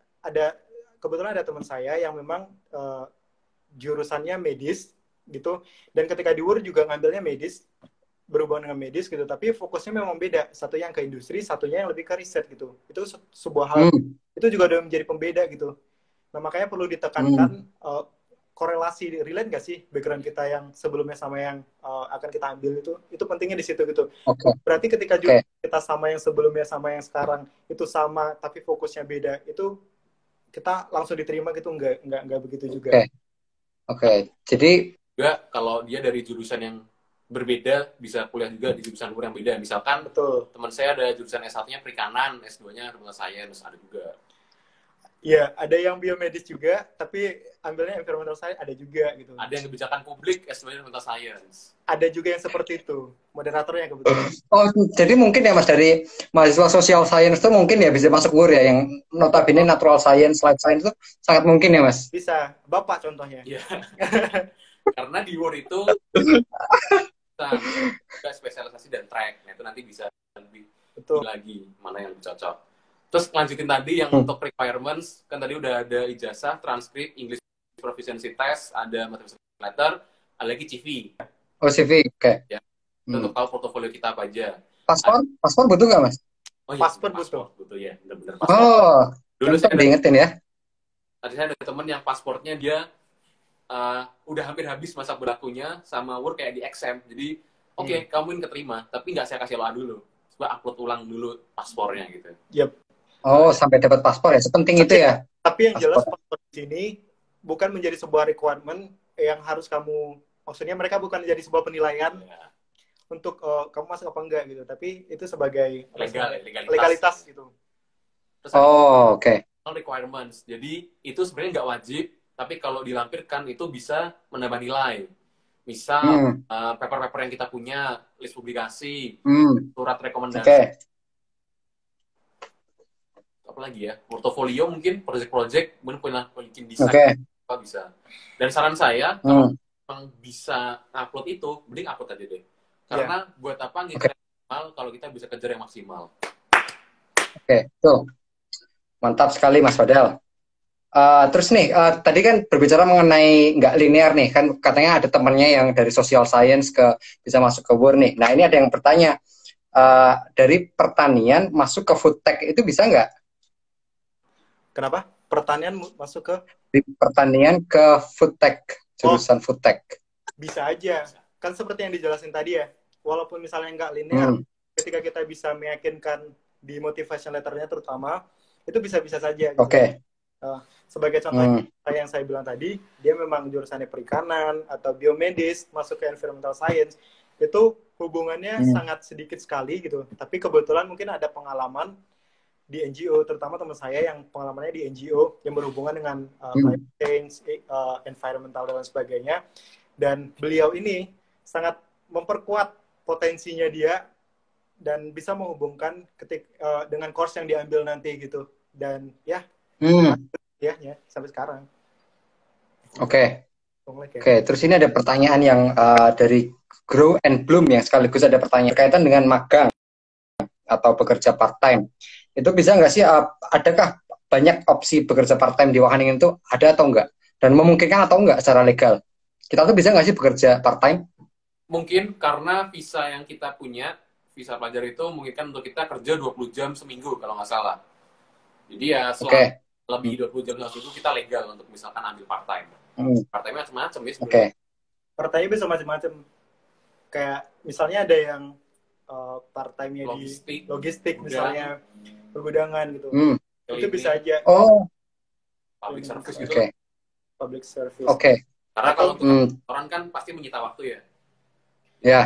kebetulan ada teman saya yang memang jurusannya medis gitu, dan ketika di UR juga ngambilnya medis, berhubungan dengan medis gitu, tapi fokusnya memang beda, satu yang ke industri, satunya yang lebih ke riset gitu. Itu sebuah hal itu juga udah menjadi pembeda gitu. Nah makanya perlu ditekankan korelasi, relate nggak sih background kita yang sebelumnya sama yang akan kita ambil, itu pentingnya di situ gitu. Berarti ketika juga kita sama yang sebelumnya sama yang sekarang itu sama tapi fokusnya beda, itu kita langsung diterima gitu, nggak begitu juga. Jadi juga kalau dia dari jurusan yang berbeda bisa kuliah juga di jurusan yang beda. Misalkan teman saya ada jurusan S1-nya perikanan, S2-nya environmental science, ada juga. Iya, ada yang biomedis juga, tapi ambilnya environmental science, ada juga gitu. Ada yang kebijakan publik, S2-nya environmental science. Ada juga yang seperti itu, moderatornya kebetulan. Jadi mungkin ya Mas, dari mahasiswa social science itu mungkin ya bisa masuk UR ya, yang notabene natural science, life science itu sangat mungkin ya Mas? Bisa, Bapak contohnya. Iya. Karena di UR itu kita spesialisasi dan track, nah itu nanti bisa lebih lagi mana yang cocok. Terus lanjutin tadi yang untuk requirements, kan tadi udah ada ijazah, transkrip, English proficiency test, ada mathematics letter, ada lagi CV. Oh CV, oke. Ya, untuk tahu portofolio kita apa aja. Paspor butuh nggak Mas? Oh, iya, paspor butuh ya, benar-benar paspor. Oh, dulu saya diingetin ya. Tadi saya ada teman yang pasportnya dia udah hampir habis masa berlakunya sama work kayak di exam. Jadi oke, kamu ini keterima, tapi nggak saya kasih LOA dulu. Coba upload ulang dulu paspornya gitu. Yep. Oh, sampai dapat paspor ya, sepenting itu ya. Tapi yang jelas paspor di sini bukan menjadi sebuah requirement yang harus kamu, maksudnya mereka bukan menjadi sebuah penilaian untuk kamu masuk apa enggak gitu, tapi itu sebagai legalitas gitu. Terus oke. Requirements. Jadi itu sebenarnya nggak wajib, tapi kalau dilampirkan itu bisa menambah nilai. Misal paper-paper yang kita punya, list publikasi, surat rekomendasi. Apa lagi ya, portofolio mungkin, project-project, mungkin bikin desain, apa bisa. Dan saran saya, kalau memang bisa upload itu, mending upload aja deh. Karena buat apa ngincer yang maksimal kalau kita bisa kejar yang maksimal. Tuh. Mantap sekali Mas Fadel. Terus nih, tadi kan berbicara mengenai nggak linear nih, kan katanya ada temennya yang dari social science bisa masuk ke UR nih. Nah ini ada yang bertanya, dari pertanian masuk ke food tech itu bisa nggak? Kenapa? Pertanian masuk ke? Di pertanian ke food tech, jurusan food tech. Bisa aja. Kan seperti yang dijelasin tadi ya, walaupun misalnya nggak linear, ketika kita bisa meyakinkan di motivation letternya terutama, itu bisa-bisa saja. Gitu. Sebagai contoh yang saya bilang tadi, dia memang jurusannya perikanan atau biomedis, masuk ke environmental science, itu hubungannya sangat sedikit sekali gitu. Tapi kebetulan mungkin ada pengalaman di NGO, terutama teman saya yang pengalamannya di NGO yang berhubungan dengan climate change, environmental dan sebagainya. Dan beliau ini sangat memperkuat potensinya dia dan bisa menghubungkan dengan course yang diambil nanti gitu. Dan ya, ya sampai sekarang. Oke, terus ini ada pertanyaan yang dari Grow and Bloom yang sekaligus ada pertanyaan kaitan dengan magang atau bekerja part-time. Itu bisa nggak sih, adakah banyak opsi bekerja part-time di Wageningen itu, ada atau enggak? Dan memungkinkan atau enggak secara legal? Kita tuh bisa nggak sih bekerja part-time? Mungkin karena visa yang kita punya, visa pelajar itu memungkinkan untuk kita kerja 20 jam seminggu kalau nggak salah. Jadi ya lebih 20 jam seminggu kita legal untuk misalkan ambil part-time. Part-time-nya macam-macam ya sebenarnya. Part-time bisa macam-macam. Kayak misalnya ada yang part-time-nya di logistik misalnya, pergudangan gitu. Itu bisa aja. Public service gitu. Public service. Karena kalau orang kan pasti menyita waktu ya. Ya.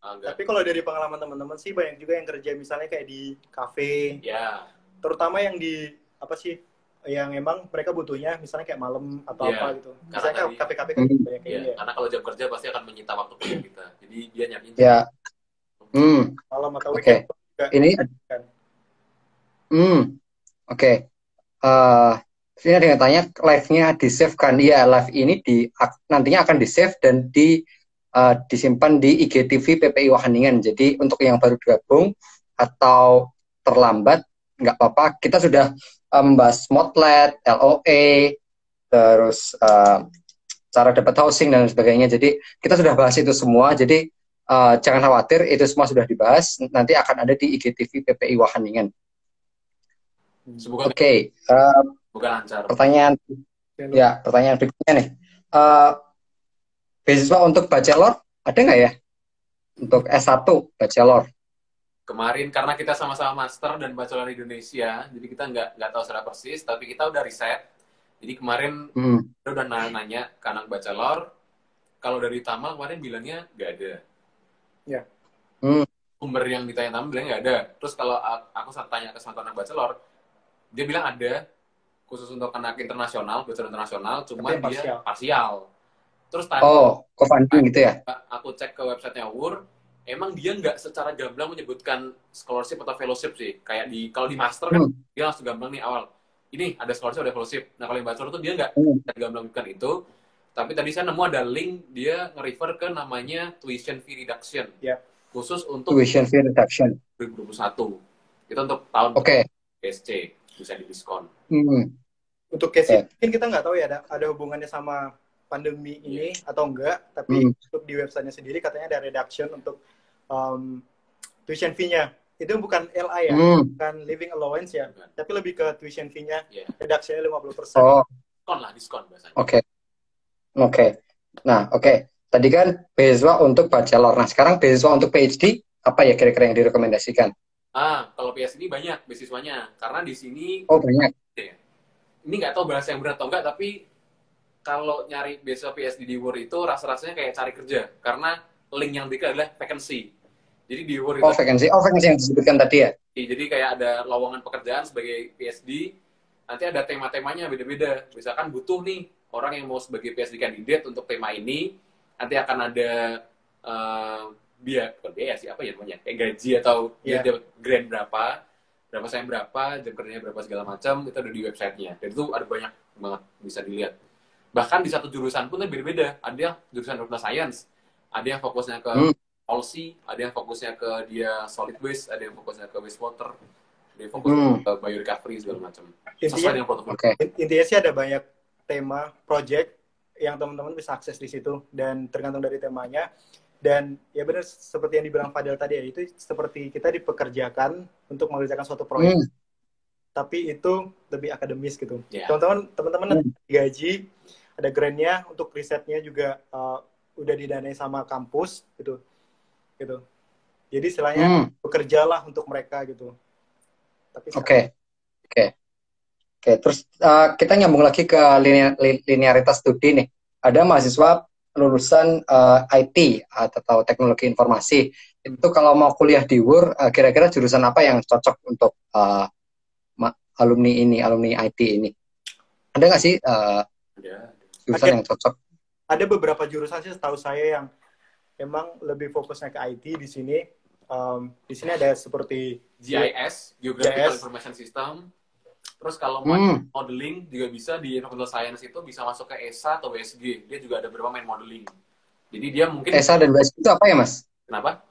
Tapi kalau dari pengalaman teman-teman sih banyak juga yang kerja misalnya kayak di kafe. Ya. Terutama yang di yang emang mereka butuhnya misalnya kayak malam atau Iya, apa gitu. karena Misalnya tadi kafe-kafe kan banyak kayak ya, gini ya. karena kalau jam kerja pasti akan menyita waktu kerja kita. Jadi dia nyariin jam Ya, hmm, malam atau oke. weekend juga Ini, kan. oke. Eh, Ini ada yang tanya live-nya di save kan? Iya, live ini nantinya akan di save dan disimpan di IGTV PPI Wageningen. Jadi untuk yang baru gabung atau terlambat nggak apa-apa. Kita sudah membahas Modlet, LOA, terus cara dapat housing dan sebagainya. Jadi kita sudah bahas itu semua. Jadi jangan khawatir, itu semua sudah dibahas. Nanti akan ada di IGTV PPI Wageningen. Semoga Oke, lancar. pertanyaan berikutnya nih. Beasiswa untuk bachelor ada nggak ya? Untuk S1 bachelor. Kemarin karena kita sama-sama master dan bachelor Indonesia, jadi kita nggak tahu secara persis, tapi kita udah riset. Jadi kemarin kita udah nanya ke anak bachelor, kalau dari Tamal kemarin bilangnya nggak ada. Ya. Sumber yang ditanya Tamal bilangnya nggak ada. Terus kalau aku tanya ke satu anak bachelor, dia bilang ada, khusus untuk anak internasional, bachelor internasional, cuma dia parsial. Terus tadi co-funding gitu ya? Aku cek ke websitenya WUR, emang dia nggak secara gamblang menyebutkan scholarship atau fellowship sih. Kayak kalau di master kan dia langsung gamblang nih awal. Ini ada scholarship, ada fellowship. Nah kalau di bachelor tuh dia nggak gamblang menyebutkan itu. Tapi tadi saya nemu ada link, dia nge-refer ke namanya tuition fee reduction. Khusus untuk tuition fee reduction 2021. Itu untuk tahun KSC, bisa didiskon. Untuk KSC mungkin kita nggak tahu ya ada hubungannya sama pandemi ini atau enggak, tapi untuk di websitenya sendiri katanya ada reduction untuk tuition fee-nya. Itu bukan LA ya, bukan living allowance ya, tapi lebih ke tuition fee-nya, reduction-nya 50%. Diskon bahasanya. Oke. Nah, tadi kan beasiswa untuk bachelor. Nah, sekarang beasiswa untuk PhD, apa ya kira-kira yang direkomendasikan? Kalau PhD banyak beasiswanya, karena di sini banyak. Ini nggak tahu bahasa yang benar atau enggak, tapi kalau nyari beasiswa PhD di WUR itu rasa-rasanya kayak cari kerja, karena link yang diberikan adalah vacancy. Jadi di WUR itu vacancy yang disebutkan tadi ya. Jadi kayak ada lowongan pekerjaan sebagai PhD, nanti ada tema-temanya beda-beda. Misalkan butuh nih orang yang mau sebagai PhD candidate untuk tema ini, nanti akan ada biaya sih apa ya namanya, kayak gaji atau dia dapat grant berapa sayang berapa, jam kerjanya berapa segala macam, itu ada di websitenya. Dan itu ada banyak banget bisa dilihat. Bahkan di satu jurusan pun beda-beda. Ada yang jurusan data science, ada yang fokusnya ke policy, ada yang fokusnya ke dia solid waste, ada yang fokusnya ke wastewater, ada yang fokus ke biorecovery segala macam. Sesuai dengan protokol. Intinya sih ada banyak tema, project yang teman-teman bisa akses di situ, dan tergantung dari temanya. Dan ya benar seperti yang dibilang Fadel tadi ya, itu seperti kita dipekerjakan untuk mengerjakan suatu proyek. Tapi itu lebih akademis gitu. Teman-teman gaji, ada grant-nya, untuk risetnya juga udah didanai sama kampus gitu. Jadi istilahnya bekerjalah untuk mereka gitu. Oke. Terus kita nyambung lagi ke linearitas studi nih. Ada mahasiswa lulusan IT atau teknologi informasi. Itu kalau mau kuliah di WUR, kira-kira jurusan apa yang cocok untuk alumni IT ini? Ada nggak sih jurusan yang cocok? Ada beberapa jurusan sih setahu saya yang emang lebih fokusnya ke IT di sini. Di sini ada seperti GIS, Geographical Information System. Terus kalau mau modeling juga bisa, di Environmental Science itu bisa masuk ke ESA atau WSG. Dia juga ada beberapa main modeling. Jadi dia mungkin... ESA dan WSG itu apa ya, Mas? Kenapa?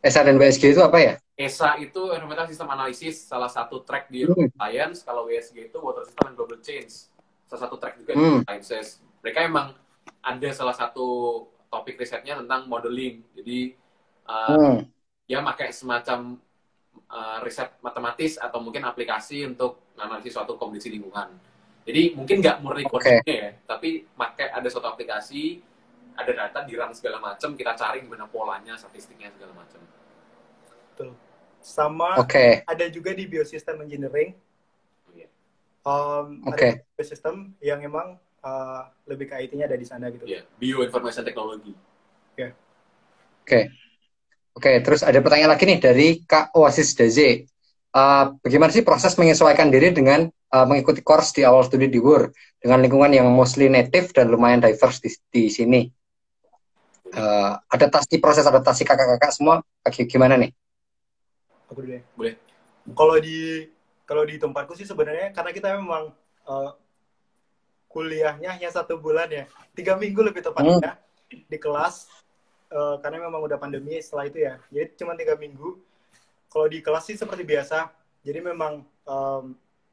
ESA dan WSG itu apa ya? ESA itu Environmental System Analysis, salah satu track di Environmental Science. Kalau WSG itu Water System and Global Change, salah satu track juga di Sciences. Mereka emang ada salah satu topik risetnya tentang modeling. Jadi ya pakai semacam riset matematis atau mungkin aplikasi untuk menganalisis suatu kondisi lingkungan. Jadi mungkin nggak murni codingnya ya, tapi pakai ada suatu aplikasi, ada data di run segala macam, kita cari gimana polanya, statistiknya segala macam. Betul. Sama ada juga di Biosystem Engineering. Ada biosistem yang emang lebih ke IT-nya ada di sana gitu. Bioinformation Technology. Oke, terus ada pertanyaan lagi nih dari Kak Oasis Daze. Bagaimana sih proses menyesuaikan diri dengan mengikuti course di awal studi di WUR dengan lingkungan yang mostly native dan lumayan diverse di sini. Proses adaptasi kakak-kakak semua gimana nih? Aku dulu ya. Boleh. Kalau di tempatku sih sebenarnya karena kita memang kuliahnya hanya 1 bulan ya, 3 minggu lebih tepatnya di kelas, karena memang udah pandemi setelah itu ya, jadi cuma 3 minggu. Kalau di kelas sih seperti biasa, jadi memang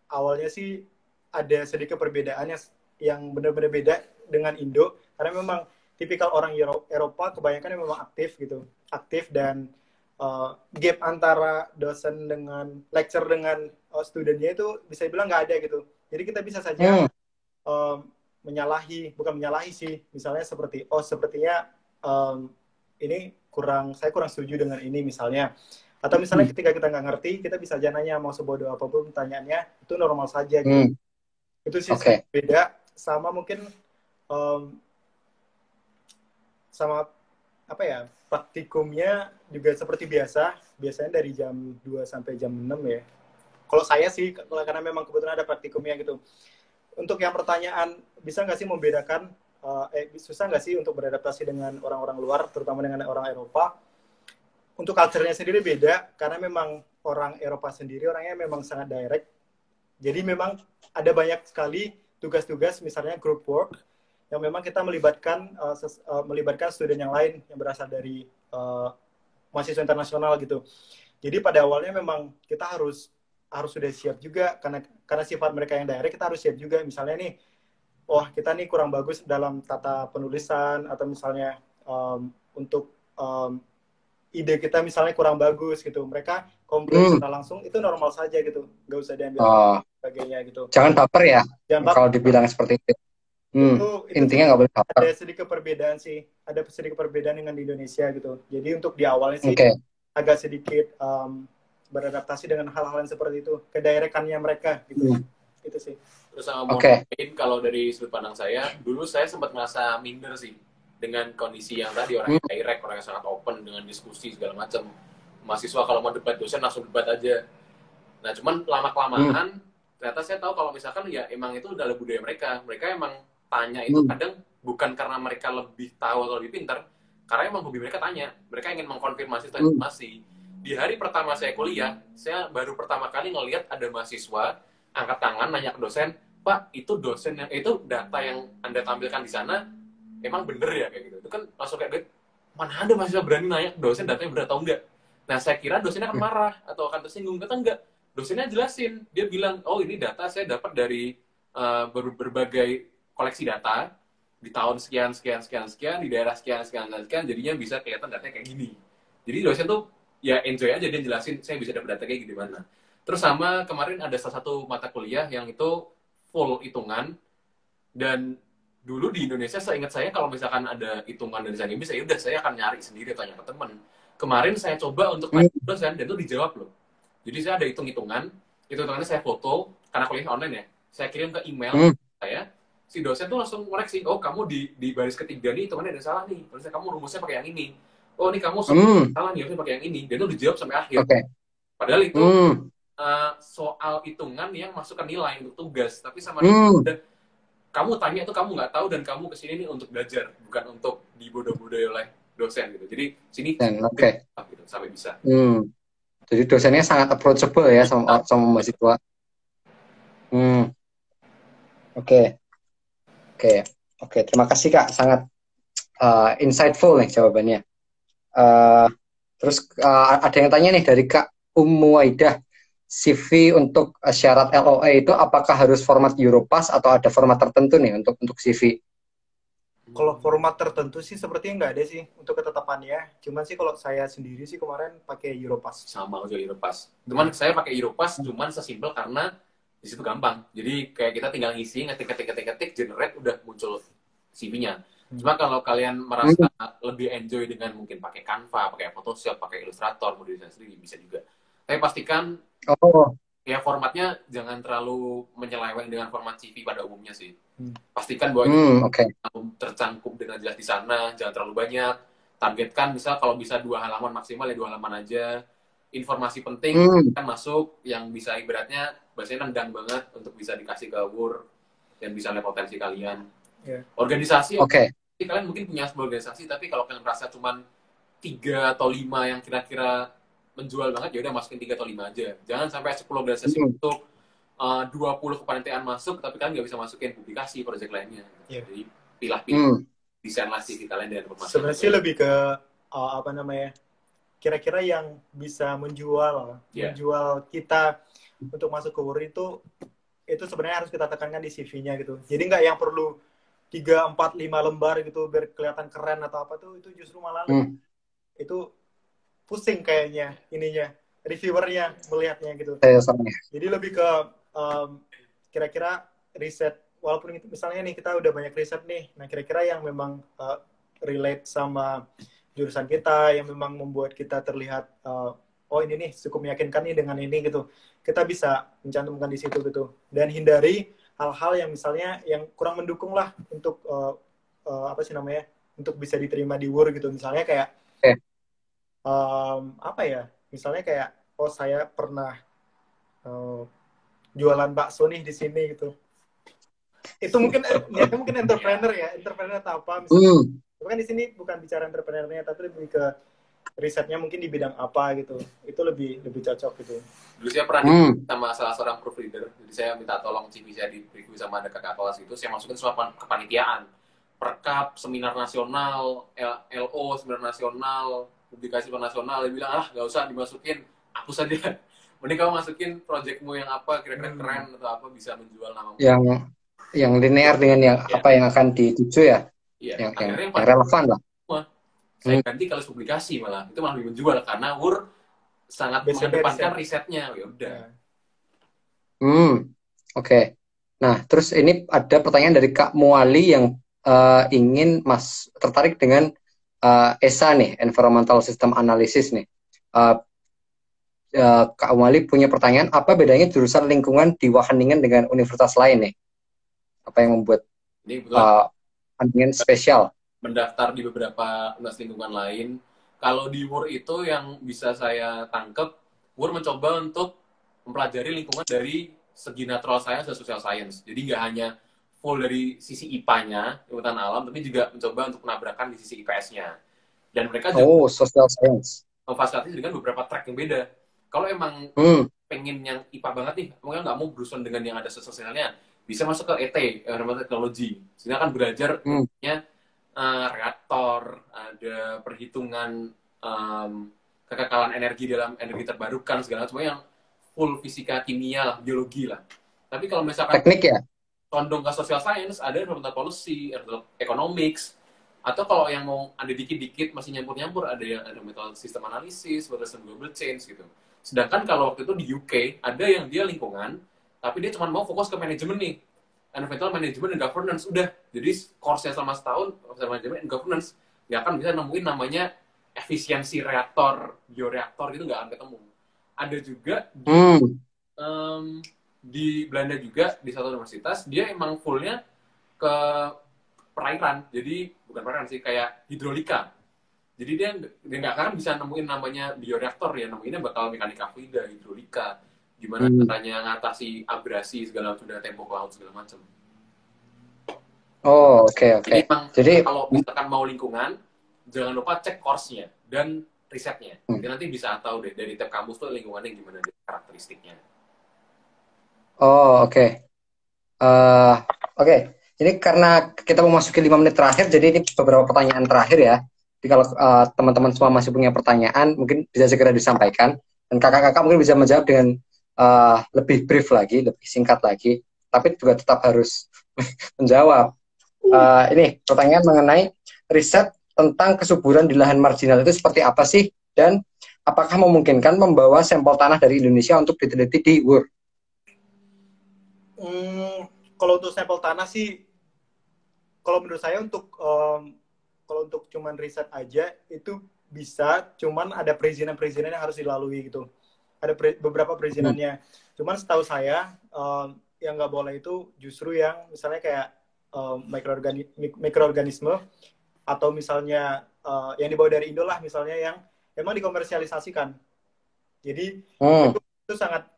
awalnya sih ada sedikit perbedaan yang benar-benar beda dengan Indo, karena memang tipikal orang Eropa kebanyakan yang memang aktif dan gap antara dosen dengan lecture dengan studentnya itu bisa dibilang nggak ada gitu. Jadi kita bisa saja bukan menyalahi sih, misalnya sepertinya ini saya kurang setuju dengan ini misalnya, atau misalnya ketika kita nggak ngerti kita bisa aja nanya, mau sebodoh apapun pertanyaannya itu normal saja gitu. Itu sih beda sama mungkin sama apa ya, praktikumnya juga seperti biasanya dari jam 2 sampai jam 6 ya. Kalau saya sih, karena memang kebetulan ada praktikumnya gitu. Untuk yang pertanyaan, bisa nggak sih membedakan, susah nggak sih untuk beradaptasi dengan orang-orang luar, terutama dengan orang Eropa? Untuk culture-nya sendiri beda, karena memang orang Eropa sendiri orangnya memang sangat direct. Jadi memang ada banyak sekali tugas-tugas, misalnya group work, yang memang kita melibatkan student yang lain yang berasal dari mahasiswa internasional gitu. Jadi pada awalnya memang kita harus sudah siap juga, karena sifat mereka yang direct, kita harus siap juga. Misalnya nih, kita nih kurang bagus dalam tata penulisan, atau misalnya untuk ide kita misalnya kurang bagus gitu. Mereka komplain secara langsung, itu normal saja gitu. Nggak usah diambil sebagainya gitu. Jangan baper ya, kalau dibilang seperti itu. Itu intinya nggak boleh baper. Ada sedikit perbedaan dengan di Indonesia gitu. Jadi untuk di awalnya sih agak sedikit beradaptasi dengan hal-hal yang seperti itu, kedirectannya mereka gitu. Itu sih. Terus sama mungkin kalau dari sudut pandang saya, dulu saya sempat merasa minder sih dengan kondisi yang tadi, orang yang direct, orang yang sangat open dengan diskusi segala macam. Mahasiswa kalau mau debat dosen langsung debat aja. Nah, cuman lama-kelamaan ternyata saya tahu kalau misalkan ya emang itu udah budaya mereka. Mereka emang tanya itu kadang bukan karena mereka lebih tahu atau lebih pintar, karena emang hobi mereka tanya. Mereka ingin mengkonfirmasi informasi. Di hari pertama saya kuliah, saya baru pertama kali ngelihat ada mahasiswa angkat tangan nanya ke dosen, Pak, itu dosen yang itu data yang Anda tampilkan di sana emang bener ya, kayak gitu. Itu kan langsung kayak, mana ada mahasiswa berani nanya ke dosen datanya bener atau enggak. Nah, saya kira dosennya akan marah atau akan tersinggung, ternyata enggak. Dosennya jelasin, dia bilang, ini data saya dapat dari berbagai koleksi data di tahun sekian, di daerah sekian, jadinya bisa kelihatan datanya kayak gini. Jadi dosen tuh ya enjoy aja, dia jelasin saya bisa dapat data kayak gimana. Terus sama kemarin ada salah satu mata kuliah yang itu full hitungan, dan dulu di Indonesia seingat saya kalau misalkan ada hitungan dan desain bisa, ya udah saya akan nyari sendiri, tanya ke teman. Kemarin saya coba untuk tanya ke dosen dan itu dijawab loh. Jadi saya ada hitungannya saya foto, karena kuliah online ya, saya kirim ke email saya, si dosen tuh langsung ngoreksi, kamu di baris ketiga nih hitungannya ada salah nih, terus kamu rumusnya pakai yang ini. Ini kamu salah nih, harusnya pakai yang ini. Dan itu dijawab sampai akhir. Padahal itu soal hitungan yang masukkan nilai untuk tugas. Tapi sama kamu tanya itu kamu nggak tahu, dan kamu kesini nih untuk belajar, bukan untuk dibodoh-bodohi oleh dosen gitu. Jadi sini gitu, sampai bisa. Jadi dosennya sangat approachable ya sama mahasiswa. Oke, terima kasih Kak, sangat insightful nih jawabannya. Terus ada yang tanya nih dari Kak Waidah, CV untuk syarat LOA itu apakah harus format Europass atau ada format tertentu nih untuk CV? Kalau format tertentu sih sepertinya nggak ada sih untuk ketetapannya. Cuman sih kalau saya sendiri sih kemarin pakai Europass. Sama aja Europass. Cuman saya pakai Europass cuman sesimpel karena di situ gampang. Jadi kayak kita tinggal ngisi, ngetik, generate, udah muncul CV-nya. Cuma kalau kalian merasa lebih enjoy dengan mungkin pakai Canva, pakai Photoshop, pakai Illustrator, mau desain sendiri bisa juga. Tapi pastikan ya formatnya jangan terlalu menyeleweng dengan format CV pada umumnya sih. Pastikan bahwa tercangkup dengan jelas di sana, jangan terlalu banyak. Targetkan misal kalau bisa 2 halaman maksimal ya 2 halaman aja. informasi penting kan masuk yang bisa ibaratnya bahasanya nendang banget untuk bisa dikasih ke WUR dan bisa lihat potensi kalian. Organisasi, kalian mungkin punya sebuah organisasi, tapi kalau kalian merasa cuman 3 atau 5 yang kira-kira menjual banget, ya udah masukin 3 atau 5 aja. Jangan sampai 10 organisasi masuk, 20 kepanitiaan masuk, tapi kalian nggak bisa masukin publikasi project lainnya. Jadi pilah-pilih, desain lah CV kalian dengan informasi. Sebenarnya sih lebih ke apa namanya? Kira-kira yang bisa menjual kita untuk masuk ke WUR itu sebenarnya harus kita tekankan di CV-nya gitu. Jadi nggak yang perlu 3, 4, 5 lembar gitu biar kelihatan keren atau apa tuh, itu justru malah itu pusing kayaknya ininya, reviewernya melihatnya gitu. Jadi lebih ke kira-kira riset, walaupun itu, misalnya nih kita udah banyak riset nih, nah kira-kira yang memang relate sama jurusan kita, yang memang membuat kita terlihat oh ini nih cukup meyakinkan nih dengan ini gitu, kita bisa mencantumkan di situ gitu, dan hindari hal-hal yang misalnya yang kurang mendukung lah untuk apa sih namanya, untuk bisa diterima di WUR gitu. Misalnya kayak apa ya, misalnya kayak oh saya pernah jualan bakso nih di sini gitu, itu mungkin niatnya mungkin entrepreneur atau apa misalnya. Kan di sini bukan bicara entrepreneurnya, tapi lebih ke risetnya mungkin di bidang apa gitu. Itu lebih cocok gitu. Dulu saya pernah sama salah seorang proofreader, jadi saya minta tolong CV saya di review sama ada kakak kelas itu, saya masukin semua kepanitiaan, perkap, seminar nasional, LO, seminar nasional, publikasi nasional. Dia bilang, nggak usah dimasukin, hapus saja. Mending kamu masukin projectmu yang apa, kira-kira keren atau apa, bisa menjual namamu. Yang linear dengan yang apa yang akan dituju ya. Yang relevan lah. Saya ganti kalau publikasi malah, itu malah lebih menjual karena WUR sangat mengedepankan risetnya. Ya udah. Oke. Nah, terus ini ada pertanyaan dari Kak Muali yang ingin Mas tertarik dengan ESA nih, Environmental System Analysis nih. Kak Muali punya pertanyaan, apa bedanya jurusan lingkungan di Wageningen dengan universitas lain nih? Apa yang membuat Wageningen spesial? Mendaftar di beberapa universitas lingkungan lain. Kalau di WUR itu yang bisa saya tangkep, WUR mencoba untuk mempelajari lingkungan dari segi natural science dan social science. Jadi nggak hanya full dari sisi IPA-nya, ilmu alam, tapi juga mencoba untuk menabrakkan di sisi IPS-nya. Dan mereka juga social science memfasilitasi dengan beberapa track yang beda. Kalau emang pengen yang IPA banget nih, mungkin nggak mau berurusan dengan yang ada social science-nya, bisa masuk ke ET, Environmental Technology. Sehingga akan belajar reaktor, ada perhitungan kekekalan energi dalam energi terbarukan, segala macam yang full fisika, kimia, biologi lah. Tapi kalau misalkan teknik ya, condong ke social science, ada environmental policy, economics, atau kalau yang mau ada dikit-dikit masih nyampur-nyampur, ada yang environmental system analysis, system global change gitu. Sedangkan kalau waktu itu di UK ada yang dia lingkungan, tapi dia cuma mau fokus ke manajemen nih. Environmental Management and Governance, udah. Jadi course-nya selama setahun, Management and Governance, nggak akan bisa nemuin namanya efisiensi reaktor, bioreaktor, itu nggak akan ketemu. Ada juga di Belanda juga, di satu universitas, dia emang full-nya ke perairan. Jadi, bukan perairan sih, kayak hidrolika. Jadi dia nggak akan bisa nemuin namanya bioreaktor, ya nemuinnya bakal mekanika fluida, hidrolika, gimana caranya ngatasi abrasi segala macam dari tembok laut segala macam. Oke. Jadi kalau misalkan mau lingkungan, jangan lupa cek course-nya dan risetnya. Jadi nanti bisa tahu deh dari tiap kampus tuh lingkungannya gimana karakteristiknya. Oke. Jadi karena kita memasuki 5 menit terakhir, jadi ini beberapa pertanyaan terakhir ya. Jadi kalau teman-teman semua masih punya pertanyaan, mungkin bisa segera disampaikan. Dan kakak-kakak mungkin bisa menjawab dengan lebih brief lagi, lebih singkat lagi, tapi juga tetap harus menjawab. Ini pertanyaan mengenai riset tentang kesuburan di lahan marginal itu seperti apa sih, dan apakah memungkinkan membawa sampel tanah dari Indonesia untuk diteliti di WUR? Kalau untuk sampel tanah sih, kalau menurut saya untuk kalau untuk cuman riset aja itu bisa, cuman ada perizinan-perizinan yang harus dilalui gitu. Ada beberapa perizinannya. Cuman setahu saya yang nggak boleh itu justru yang misalnya kayak mikroorganisme atau misalnya yang dibawa dari Indo lah, misalnya yang emang dikomersialisasikan. Jadi Hmm. itu sangat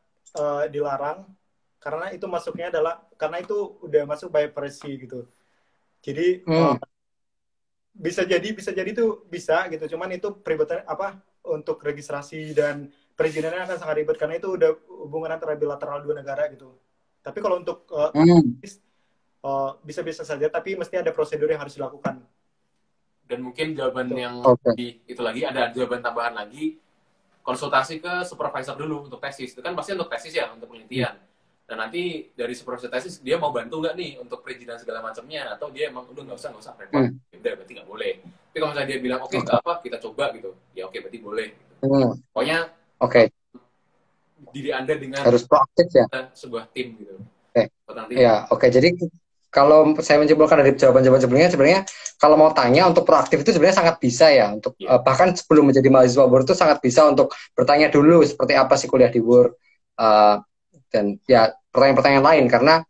dilarang karena itu masuknya adalah karena itu udah masuk by privacy gitu. Jadi Hmm. bisa jadi tuh bisa gitu. Cuman itu peribetan apa untuk registrasi dan perizinannya akan sangat ribet karena itu udah hubungan antara bilateral dua negara gitu. Tapi kalau untuk Hmm. bisa-bisa saja, tapi mesti ada prosedur yang harus dilakukan. Dan mungkin jawaban Tuh. yang Oke. itu lagi, ada jawaban tambahan lagi, konsultasi ke supervisor dulu untuk tesis. Itu kan pasti untuk tesis ya, untuk penelitian. Dan nanti dari supervisor tesis, dia mau bantu nggak nih untuk perizinan segala macamnya, atau dia emang udah nggak usah repot, ya udah berarti nggak boleh. Tapi kalau misalnya dia bilang oke nggak apa, kita coba gitu, ya oke berarti boleh. Hmm. Pokoknya Oke. diri Anda dengan Harus proaktif ya. sebuah tim gitu. Oke. Nanti Ya, oke. Jadi kalau saya menyimpulkan dari jawaban-jawaban sebelumnya, sebenarnya kalau mau tanya untuk proaktif itu sebenarnya sangat bisa ya. Untuk bahkan sebelum menjadi mahasiswa WUR itu sangat bisa untuk bertanya dulu seperti apa sih kuliah di WUR, dan ya pertanyaan-pertanyaan lain, karena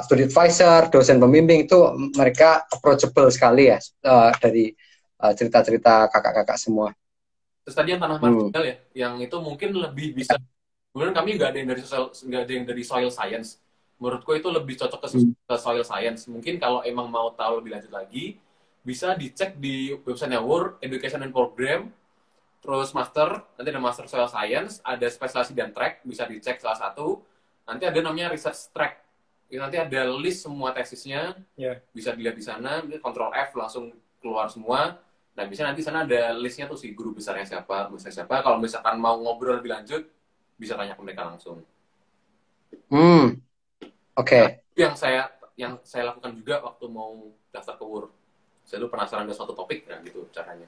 studi advisor, dosen pembimbing itu mereka approachable sekali ya, dari cerita-cerita kakak-kakak semua. terus tadi yang tanah marginal ya, yang itu mungkin lebih bisa. Kemudian kami nggak ada yang dari soil science. Menurutku itu lebih cocok ke soil science. Mungkin kalau emang mau tahu lebih lanjut lagi, bisa dicek di website-nya WUR, Education and Program, terus master, nanti ada master soil science, ada spesialisasi dan track, bisa dicek salah satu. Nanti ada namanya research track. Nanti ada list semua tesisnya, bisa dilihat di sana, Ctrl F langsung keluar semua. Dan bisa nanti sana ada listnya tuh sih, guru besarnya siapa, Kalau misalkan mau ngobrol lebih lanjut, bisa tanya ke mereka langsung. Oke. Yang saya lakukan juga waktu mau daftar ke WUR. Saya dulu penasaran dengan suatu topik, ya gitu caranya.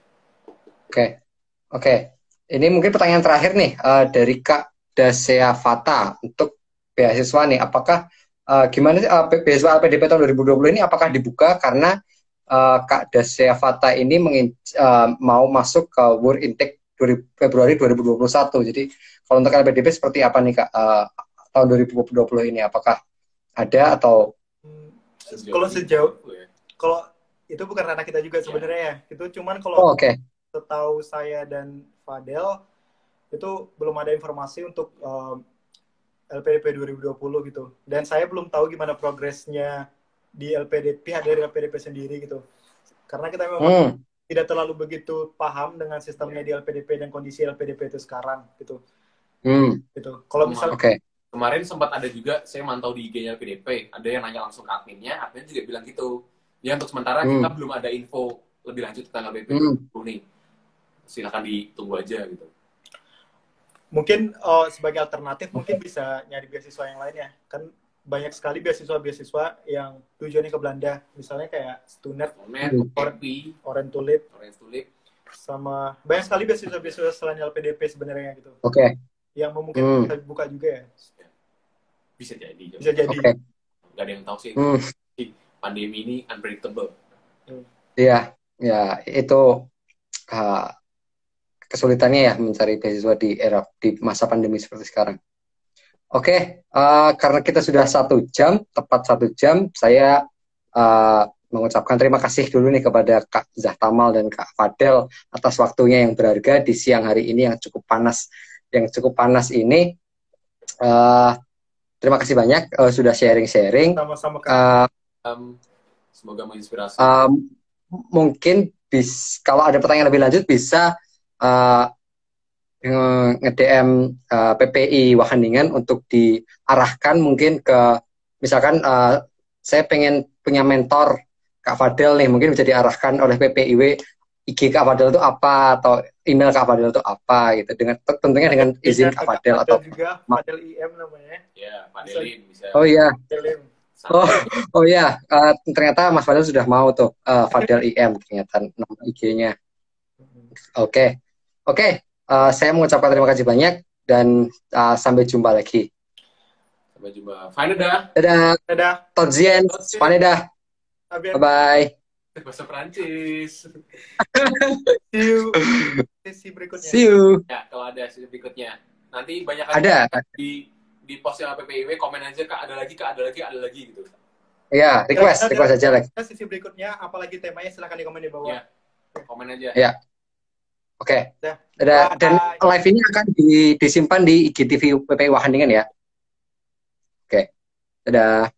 Oke. Ini mungkin pertanyaan terakhir nih, dari Kak Dasea Fata untuk beasiswa nih. Apakah gimana sih beasiswa LPDP tahun 2020 ini apakah dibuka karena Kak Dasea Fata ini mau masuk ke WUR Intake Februari 2021. Jadi kalau untuk LPDP seperti apa nih Kak, tahun 2020 ini? Apakah ada atau? Kalau itu bukan ranah kita juga sebenarnya ya. Itu cuman kalau setahu saya dan Fadel itu belum ada informasi untuk LPDP 2020 gitu. Dan saya belum tahu gimana progresnya di LPDP, pihak dari LPDP sendiri gitu. Karena kita memang tidak terlalu begitu paham dengan sistemnya di LPDP dan kondisi LPDP itu sekarang gitu. Gitu. Kalau misalnya kemarin sempat ada juga, saya mantau di IG-nya LPDP, ada yang nanya langsung ke adminnya juga bilang gitu. Ya untuk sementara kita belum ada info lebih lanjut tentang LPDP 2020 nih. Silakan ditunggu aja gitu. Mungkin sebagai alternatif mungkin bisa nyari beasiswa yang lainnya. Kan banyak sekali beasiswa-beasiswa yang tujuannya ke Belanda. Misalnya kayak Stunet, Orange Tulip, sama banyak sekali beasiswa-beasiswa selain LPDP sebenarnya gitu. Yang memungkinkan bisa dibuka juga ya. Bisa jadi. Bisa jadi. Gak ada yang tahu sih. Pandemi ini unpredictable. Iya, ya itu kesulitannya ya mencari beasiswa di masa pandemi seperti sekarang. Karena kita sudah 1 jam, tepat 1 jam, saya mengucapkan terima kasih dulu nih kepada Kak Zahtamal dan Kak Fadel atas waktunya yang berharga di siang hari ini yang cukup panas ini. Terima kasih banyak sudah sharing-sharing. Sama-sama Kak. Semoga menginspirasi. Mungkin kalau ada pertanyaan lebih lanjut bisa nge-DM PPI Wageningen untuk diarahkan mungkin ke, misalkan saya pengen punya mentor Kak Fadel nih, mungkin bisa diarahkan oleh PPIW IG Kak Fadel itu apa, atau email Kak Fadel itu apa gitu, tentunya dengan izin Kak Fadel atau juga Fadel IM namanya. Ya, Fadelin bisa. Oh iya. Oh iya, ternyata Mas Fadel sudah mau tuh, Fadel IM ternyata nama IG-nya. Oke. Saya mengucapkan terima kasih banyak dan sampai jumpa lagi. Sampai jumpa. Fanedah. Dadah. Todzien. Fanedah. Bye-bye. Bahasa Prancis. See you. Sesi berikutnya. See you. Ya, kalau ada sesi berikutnya. Nanti banyak ada di post yang PPIW, komen aja Kak, ada lagi gitu. Iya, request aja lagi. Sesi berikutnya apalagi temanya silahkan di komen di bawah. Ya, komen aja. Ya. Oke. Dah. Dan Bye. live ini akan disimpan di IGTV PPI Wageningen ya. Oke. Dadah.